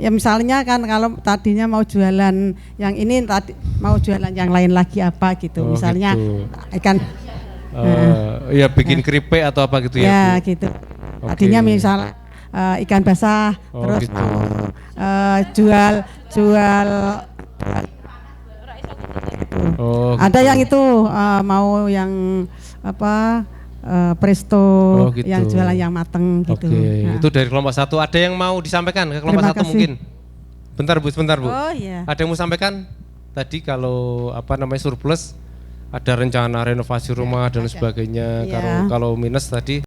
ya misalnya kan kalau tadinya mau jualan yang ini tadi mau jualan yang lain lagi apa gitu. Oh, Misalnya gitu. ikan Ya bikin keripik atau apa gitu ya, ya Bu? gitu. Oke. Tadinya misal ikan basah Oh, terus gitu. mau jual Oh, ada gitu. yang itu mau yang apa presto Oh, gitu. yang jualan yang mateng gitu. Oke, Nah. itu dari kelompok 1. Ada yang mau disampaikan ke kelompok Terima 1 kasih. mungkin? Bentar Bu. Oh iya. Ada yang mau sampaikan? Tadi kalau apa namanya surplus, ada rencana renovasi rumah dan sebagainya. Iya. Kalau minus tadi,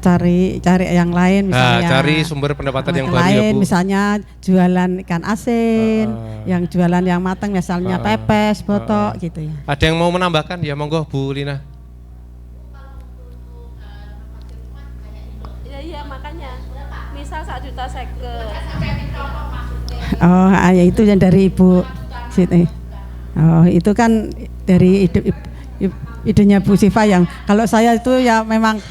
cari yang lain misalnya. cari sumber pendapatan yang baru lain, ya Bu. misalnya jualan ikan asin, yang jualan yang matang misalnya pepes, botok gitu ya. Ada yang mau menambahkan? Ya monggo Bu Lina. Iya makanya. Misal 1 juta seket. Oh, ya itu yang dari Ibu Siti. Oh, itu kan dari idenya Bu Siva yang kalau saya itu ya memang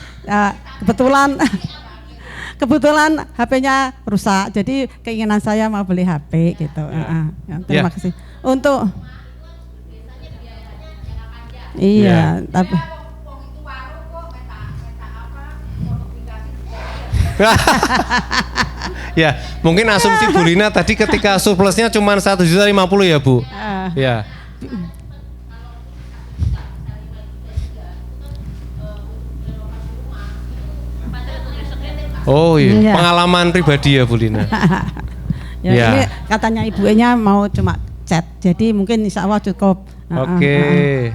kebetulan HP-nya rusak. Jadi keinginan saya mau beli HP gitu. Ya, terima Ya. kasih. Untuk iya, tapi Ya, mungkin asumsi Bu Lina tadi ketika surplusnya cuma 1.050.000 ya Bu. Ya. Oh iya, Iya. pengalaman pribadi ya Bu Lina. ya, Ya. ini katanya ibunya mau cuma chat. Jadi mungkin insya Allah cukup. Oke.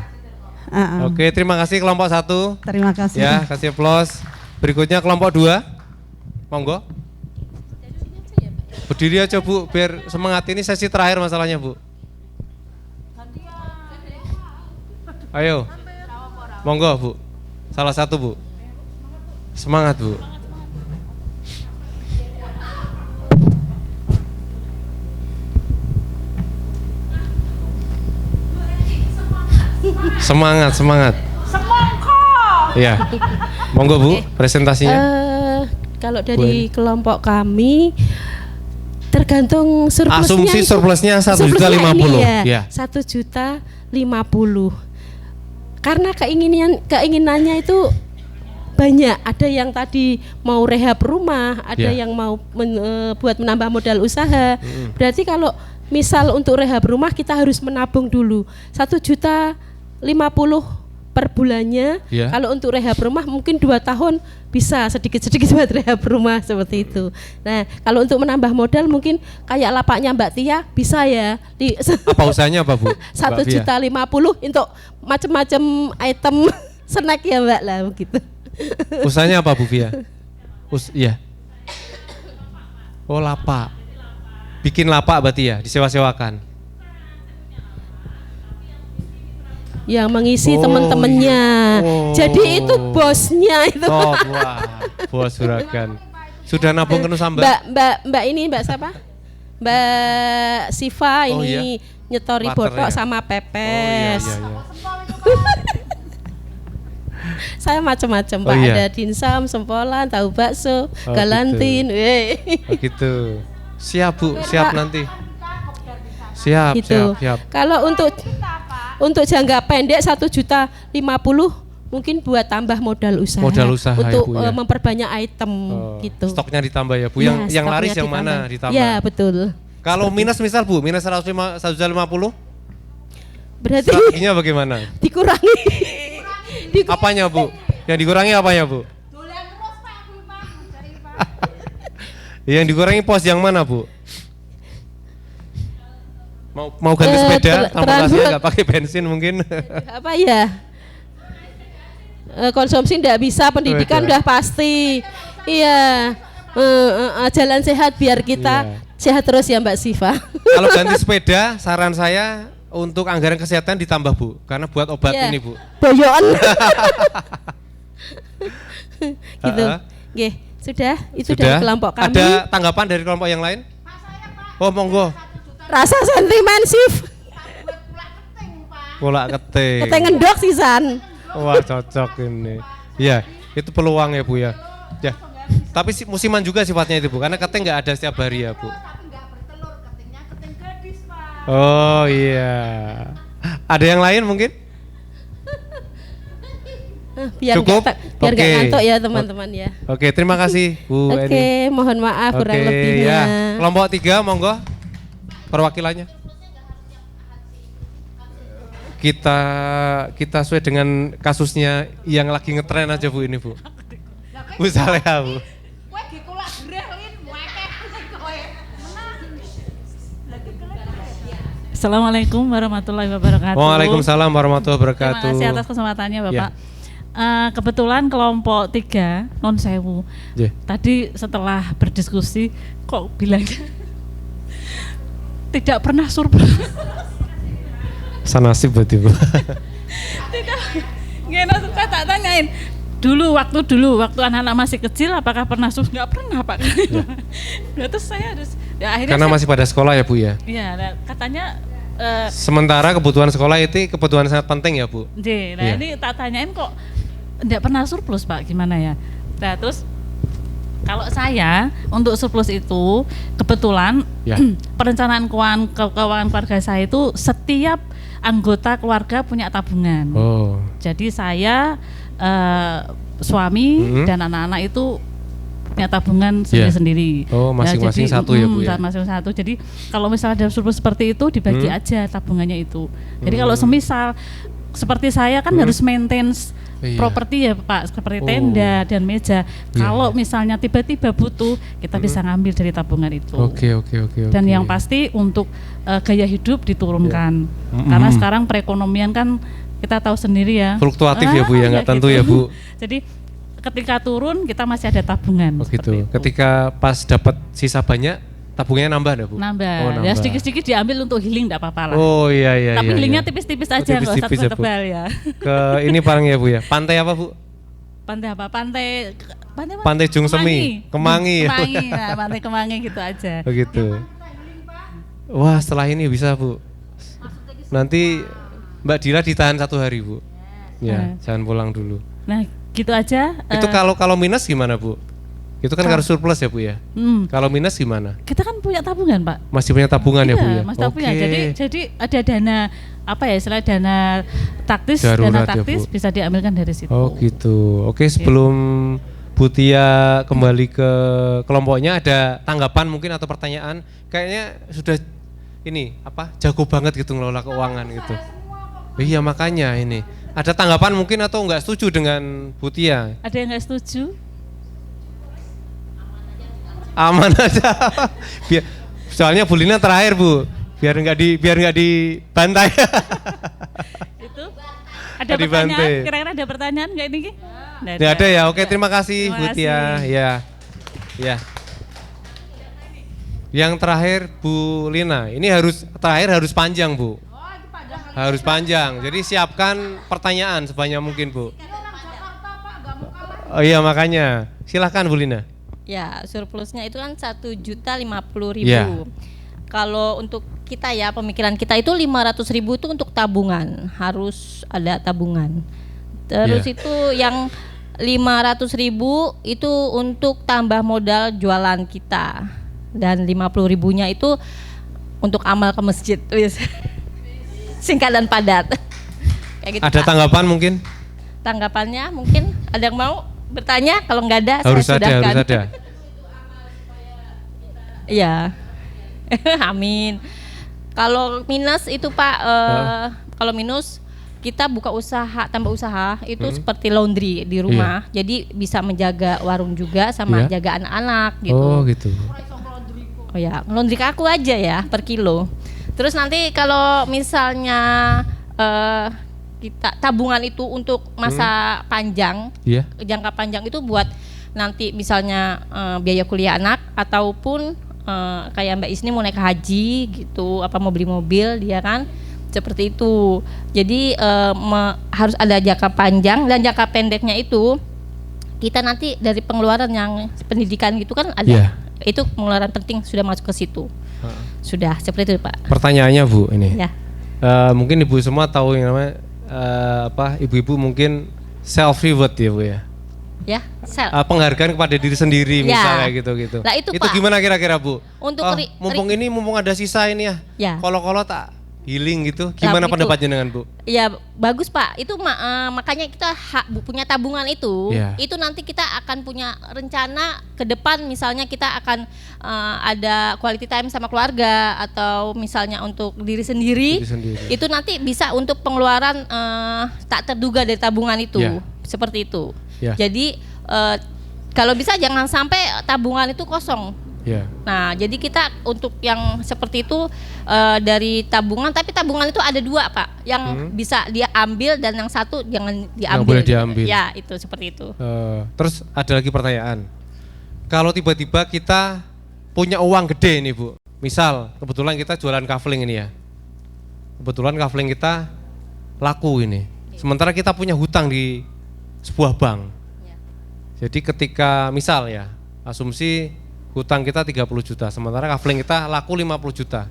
Ah. Oke, terima kasih kelompok 1. Terima kasih. Ya, kasih aplaus. Berikutnya kelompok 2. Monggo. Berdiri aja Bu, biar semangat. Ini sesi terakhir masalahnya Bu. Ayo. Monggo Bu. Salah satu Bu. Semangat Bu. Semangat. Semongko. Iya. Monggo Bu, presentasinya. Kalau dari kelompok kami tergantung surplusnya. Asumsi itu- surplusnya 1.050.000. ini Ya. 1.050.000. Karena keinginannya itu banyak. Ada yang tadi mau rehab rumah, ada Ya. yang mau buat menambah modal usaha. Berarti kalau misal untuk rehab rumah kita harus menabung dulu 1.050.000 per bulannya. Ya. Kalau untuk rehab rumah mungkin 2 tahun bisa sedikit-sedikit buat rehab rumah seperti itu. Nah, kalau untuk menambah modal mungkin kayak lapaknya Mbak Tia bisa ya Apa usahanya apa Bu? Mbak 1.050.000 untuk macam-macam item snack ya Mbak lah begitu. Usahanya apa Bu Via? Iya. Oh lapak. Bikin lapak berarti ya, disewa-sewakan. yang mengisi Oh, teman-temannya. iya. Oh. Jadi itu bosnya itu. Top, wah, bos juragan. Sudah nabung ke Nusa Mbak? Mbak siapa? Mbak Siva Oh, ini nyetori Partnernya. botok sama Oh iya, pepes. iya, iya. Saya macam-macam Oh, Pak, iya. ada dimsum, sempolan, tahu bakso, Oh, galantin, Oh gitu. Siap Bu, siap nanti. Siap, gitu. siap. Kalau untuk jangka pendek 1.050.000 mungkin buat tambah modal usaha. Modal usaha, untuk ya, Bu, ya. memperbanyak item Oh, gitu. Stoknya ditambah ya Bu. Ya, Yang laris stoknya yang mana ditambah? Ya betul. Kalau minus misal Bu, minus 150, Berarti strateginya bagaimana? dikurangi. Apanya Bu? Yang dikurangi apanya Bu? Yang dikurangi pos yang mana Bu? Mau ganti sepeda, transportasinya nggak pakai bensin mungkin? Apa ya? Konsumsi tidak bisa, pendidikan Beda. udah pasti. Iya. Jalan sehat biar kita Iya. sehat terus ya Mbak Siva. Kalau ganti sepeda, saran saya untuk anggaran kesehatan ditambah Bu, karena buat obat Iya. ini Bu. Boyoan. Gitu. Ha-ha. Nggih, sudah itu dari kelompok kami. Ada tanggapan dari kelompok yang lain? Oh monggo. Rasa sentimen sih. Kolak keting. Kita ngendok sisan. Wah cocok ini. Iya, itu peluang ya Bu ya. Ya. Tapi musiman juga sifatnya itu Bu, karena keting nggak ada setiap hari ya Bu. Oh iya. Ada yang lain mungkin? Biar Cukup? biar nggak Oke. ngantuk ya teman-teman ya. Oke, terima kasih Bu Oke, Eni. mohon maaf kurang Oke, lebihnya. ya. Kelompok 3 monggo. Perwakilannya. Kita sesuai dengan kasusnya yang lagi ngetren aja Bu ini Bu. Bu Saleha Bu. Assalamualaikum warahmatullahi wabarakatuh. Waalaikumsalam warahmatullahi wabarakatuh. Terima kasih atas kesempatannya Bapak. Ya. Kebetulan kelompok 3 non sewu. Ya. Tadi setelah berdiskusi kok bilangnya tidak pernah surplus. Sanasib berarti Bu. Tidak. Gimana suka tak tanyain. Dulu waktu anak-anak masih kecil apakah pernah surplus? Nggak pernah Pak. Nah, terus saya harus ya, akhirnya Karena saya- masih pada sekolah ya Bu ya. Iya, nah, katanya Sementara kebutuhan sekolah itu kebutuhan sangat penting ya Bu. nah Iya. ini tak tanyain kok enggak pernah surplus Pak, gimana ya? Nah terus kalau saya untuk surplus itu kebetulan Ya. perencanaan keuangan keluarga saya itu setiap anggota keluarga punya tabungan. Oh. Jadi saya suami Mhm. dan anak-anak itu punya tabungan sendiri-sendiri. Oh, masing-masing jadi, satu ya, Bu, ya? Masing-masing satu. Jadi kalau misalnya ada surplus seperti itu dibagi aja tabungannya itu. Jadi kalau semisal seperti saya kan harus maintenance Iya. properti ya Pak, seperti Oh. tenda dan meja. Iya. Kalau misalnya tiba-tiba butuh, kita bisa ngambil dari tabungan itu. Oke. Dan yang pasti untuk gaya hidup diturunkan. Iya. Karena sekarang perekonomian kan kita tahu sendiri ya. Fluktuatif ya Bu ya, nggak tentu ya Bu. Jadi ketika turun kita masih ada tabungan. Oh seperti gitu. itu. Ketika pas dapat sisa banyak, tabungannya nambah ada Bu? Nambah. Oh, Ya sedikit-sedikit diambil untuk healing enggak apa-apa lah. Oh iya. Tapi iya, healingnya iya. tipis-tipis Oh, aja, nggak usah tipis-tipis ya, Bu. tebal-tebal ya. Ke ini paling ya Bu ya. Pantai apa Bu? Pantai apa? Pantai mana? Pantai Jungsemi. Kemangi ya. Kemangi, nah, Pantai Kemangi gitu aja. Begitu. Wah setelah ini bisa Bu. Nanti Mbak Dila ditahan 1 hari Bu. Ya, jangan pulang dulu. Nah, gitu aja. Itu kalau minus gimana Bu? Itu kan harus surplus ya Bu ya. Kalau minus gimana? Kita kan punya tabungan, Pak. Masih punya tabungan ya Bu ya. Mas tabungan. Oke. Jadi ada dana apa ya, istilah dana taktis, Darurat ya, taktis Bu. bisa diambilkan dari situ. Oh gitu. Oke, sebelum Bu Tia kembali ke kelompoknya, ada tanggapan mungkin atau pertanyaan? Kayaknya sudah ini apa jago banget gitu ngelola keuangan gitu. Iya makanya ini. Ada tanggapan mungkin atau nggak setuju dengan Bu Tia? Ada yang nggak setuju? Aman aja. Soalnya Bu Lina terakhir Bu. Biar nggak dibantai. Itu ada Tadi pertanyaan? Bante. Kira-kira ada pertanyaan nggak ini? Nggak ada ya. Oke, terima kasih Terima Bu Tia. kasih. Ya. Ya. Yang terakhir Bu Lina. Ini harus panjang Bu. Harus panjang. Jadi siapkan pertanyaan sebanyak mungkin, Bu. Oh iya, makanya. Silahkan Bu Lina. Ya, surplusnya itu kan 1.050.000. Ya. Kalau untuk kita ya, pemikiran kita itu 500.000 itu untuk tabungan, harus ada tabungan. Terus Ya. itu yang 500.000 itu untuk tambah modal jualan kita, dan 50.000-nya itu untuk amal ke masjid. Wis. Singkat dan padat. Kayak gitu, Ada Pak. tanggapan mungkin? Tanggapannya mungkin ada yang mau bertanya? Kalau nggak ada, Harus saya ada, sudahkan. harus ada. Iya. Amin. Kalau minus itu Pak, kalau minus kita buka usaha, tambah usaha itu seperti laundry di rumah. Jadi bisa menjaga warung juga sama Iya. jaga anak-anak gitu. Oh gitu. Oh ya, laundry ke aku aja ya per kilo. Terus nanti kalau misalnya kita tabungan itu untuk masa panjang, Iya. jangka panjang itu buat nanti misalnya biaya kuliah anak, ataupun kayak Mbak Isni mau naik haji gitu, apa mau beli mobil dia kan, seperti itu. Jadi harus ada jangka panjang, dan jangka pendeknya itu kita nanti dari pengeluaran yang pendidikan gitu kan ada. Iya. Itu pengeluaran penting sudah masuk ke situ. Sudah seperti itu Pak. Pertanyaannya Bu ini. Ya. Mungkin ibu semua tahu yang namanya ibu-ibu mungkin self reward ya Bu ya. Ya, sel. Penghargaan kepada diri sendiri Ya. misalnya gitu. Lah, itu, Pak. gimana kira-kira Bu? Untuk mumpung ada sisa ini ya. Ya. Kalau tak healing gitu. Gimana itu. pendapatnya dengan Bu? Ya bagus Pak, itu makanya kita punya tabungan itu, Iya. itu nanti kita akan punya rencana ke depan, misalnya kita akan ada quality time sama keluarga, atau misalnya untuk diri sendiri, Diri sendiri. itu nanti bisa untuk pengeluaran tak terduga dari tabungan itu, Iya. seperti itu. Iya. Jadi kalau bisa jangan sampai tabungan itu kosong. Ya. Nah, jadi kita untuk yang seperti itu dari tabungan, tapi tabungan itu ada dua Pak, yang bisa dia ambil dan yang satu jangan diambil. boleh diambil. Ya, itu seperti itu. Terus ada lagi pertanyaan. Kalau tiba-tiba kita punya uang gede nih Bu. Misal kebetulan kita jualan kafling ini ya. Kebetulan kafling kita laku ini. Sementara kita punya hutang di sebuah bank. Jadi ketika misal ya, asumsi hutang kita 30 juta, sementara kafling kita laku 50 juta.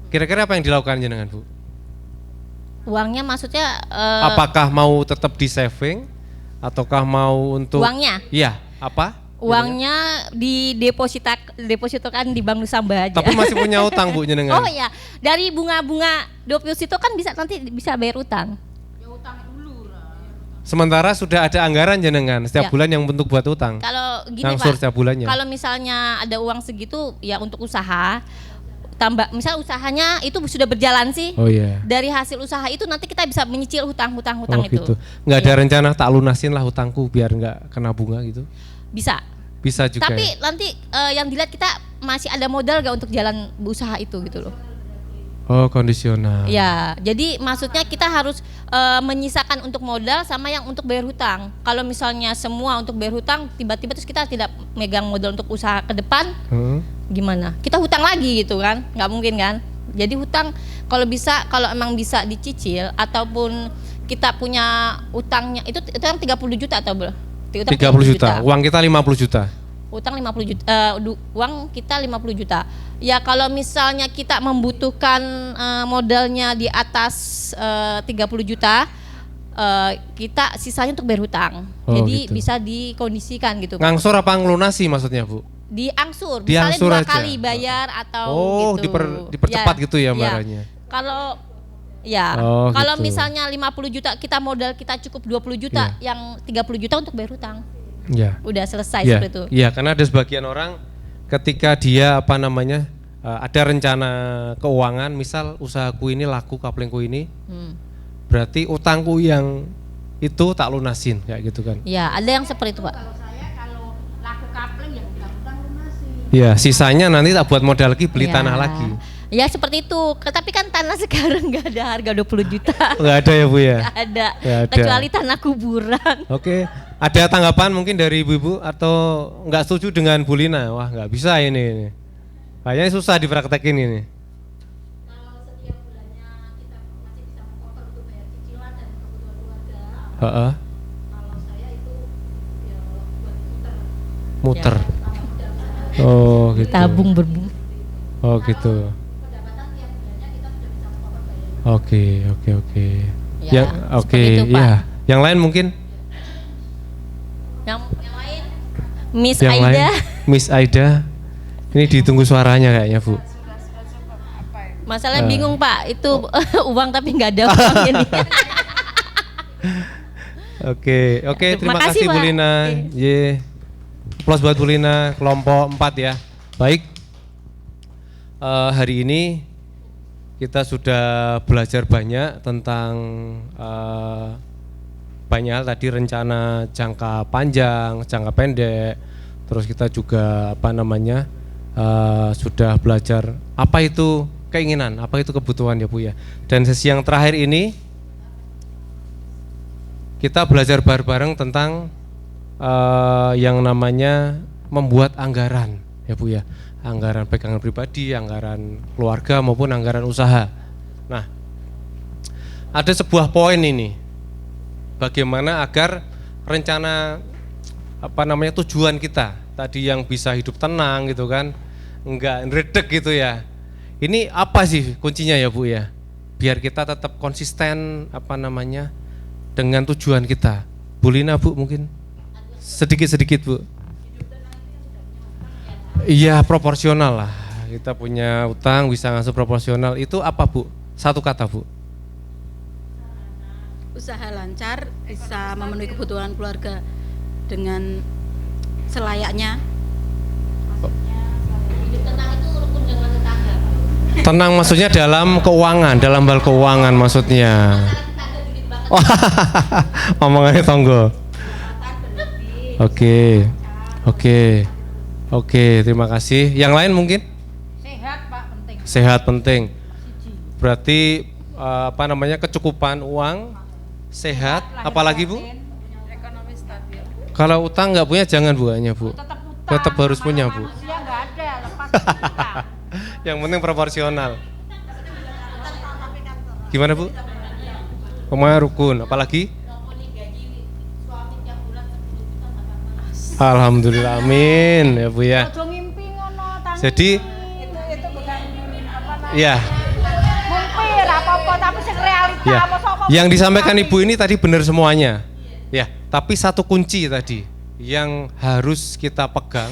Kira-kira apa yang dilakukan jenengan Bu? Uangnya maksudnya Apakah mau tetap di saving ataukah mau untuk uangnya? Iya, apa? Uangnya depositokan di Bank Nusamba aja. Tapi masih punya utang Bu jenengan. Oh iya, dari bunga-bunga deposito kan bisa nanti bisa bayar utang. Sementara sudah ada anggaran jenengan setiap Ya. bulan yang bentuk buat utang. Kalau gini Langsung Pak, setiap bulannya. kalau misalnya ada uang segitu ya untuk usaha, tambah misal usahanya itu sudah berjalan sih. Oh iya. Dari hasil usaha itu nanti kita bisa menyicil hutang-hutang Oh itu. gitu. Nggak ada Iya. rencana tak lunasin lah hutangku biar nggak kena bunga gitu. Bisa. Bisa juga. Tapi Ya? nanti yang dilihat kita masih ada modal gak untuk jalan usaha itu gitu loh. Oh kondisional. Ya, jadi maksudnya kita harus menyisakan untuk modal sama yang untuk bayar hutang. Kalau misalnya semua untuk bayar hutang, tiba-tiba terus kita tidak megang modal untuk usaha ke depan, gimana? Kita hutang lagi gitu kan? Nggak mungkin kan? Jadi hutang kalau bisa, kalau emang bisa dicicil, ataupun kita punya utangnya itu yang 30 juta atau berapa? 30 juta. Uang kita 50 juta. Utang 50 juta, uang kita 50 juta. Ya kalau misalnya kita membutuhkan modalnya di atas 30 juta, kita sisanya untuk bayar hutang. Oh, Jadi gitu. bisa dikondisikan gitu. Ngangsur apa ngelunasi maksudnya Bu? Diangsur, Diangsur misalnya 2 aja. kali bayar atau Oh, gitu. dipercepat gitu ya barangnya. Kalau ya, Oh, kalau gitu. misalnya 50 juta kita modal kita cukup 20 juta, Iya. yang 30 juta untuk bayar hutang. Ya. Udah selesai Iya, seperti itu. iya, karena ada sebagian orang ketika dia ada rencana keuangan, misal usahaku ini laku, kaplingku ini, berarti utangku yang itu tak lunasin kayak gitu kan. Ya, ada yang seperti itu, Pak. Iya, sisanya nanti tak buat modal lagi, beli Ya. tanah lagi. Ya seperti itu. Tapi kan tanah sekarang nggak ada harga 20 juta. Enggak ada ya Bu ya? Nggak ada. Nggak ada. Kecuali tanah kuburan. Oke, ada tanggapan mungkin dari ibu-ibu atau nggak setuju dengan Bu Lina? Wah nggak bisa ini. Kayaknya susah dipraktekin ini. Heeh. Muter. Oh gitu. Tabung berbunga. Oh gitu. Oke. Ya, Oke, seperti itu, Pak. ya. Yang lain mungkin? Yang lain Miss Yang Aida. lain? Miss Aida. Ini ditunggu suaranya kayaknya, Bu. Masalahnya bingung Pak, itu uang tapi nggak ada uang ini. Oke, terima Makasih, kasih Bu Pak. Lina. Ye. Plus buat Bu Lina, kelompok 4 ya. Baik. Hari ini kita sudah belajar banyak tentang banyak hal tadi, rencana jangka panjang, jangka pendek. Terus kita juga sudah belajar apa itu keinginan, apa itu kebutuhan ya Bu ya. Dan sesi yang terakhir ini kita belajar bareng-bareng tentang yang namanya membuat anggaran ya Bu ya. Anggaran pegangan pribadi, anggaran keluarga maupun anggaran usaha. Nah, ada sebuah poin ini. Bagaimana agar rencana tujuan kita tadi yang bisa hidup tenang gitu kan, enggak ngeredek gitu ya. Ini apa sih kuncinya ya Bu ya? Biar kita tetap konsisten dengan tujuan kita. Bu Lina, Bu, mungkin sedikit Bu. Iya, proporsional lah. Kita punya utang bisa ngasuh proporsional. Itu apa Bu? Satu kata Bu. Usaha lancar, bisa memenuhi kebutuhan keluarga dengan selayaknya. Hidup tenang itu rukun dengan tetangga. Tenang maksudnya dalam keuangan, dalam hal keuangan maksudnya. Omongannya tonggo. Oke, terima kasih. Yang lain mungkin? Sehat Pak penting. Sehat penting. Berarti kecukupan uang, sehat, apalagi Bu? Ekonomi stabil. Kalau utang nggak punya jangan Bu. Tetap harus punya Bu. Manusia nggak ada, lepas utang. Yang penting proporsional. Gimana Bu? Pokoknya rukun, apalagi? Alhamdulillah, amin ya Bu ya. Ngimpi ngono Jadi, itu bukan ya, mumpir apa-apa tapi sing realita ya. apa-apa. Yang disampaikan Ibu ini tadi benar semuanya. Ya, tapi satu kunci tadi yang harus kita pegang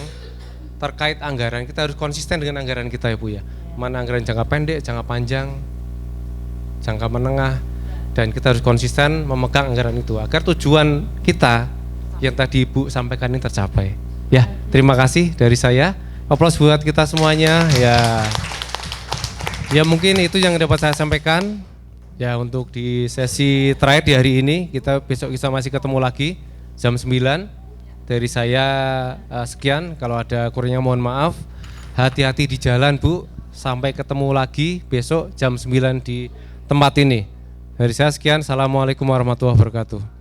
terkait anggaran, kita harus konsisten dengan anggaran kita ya Bu ya. Mana anggaran jangka pendek, jangka panjang, jangka menengah, dan kita harus konsisten memegang anggaran itu agar tujuan kita yang tadi Ibu sampaikan ini tercapai. Ya, terima kasih dari saya. Aplaus buat kita semuanya. Ya mungkin itu yang dapat saya sampaikan. Ya, untuk di sesi terakhir di hari ini, kita besok masih ketemu lagi jam 9. Dari saya sekian, kalau ada kurangnya mohon maaf. Hati-hati di jalan Bu. Sampai ketemu lagi besok jam 9 di tempat ini. Dari saya sekian, assalamualaikum warahmatullahi wabarakatuh.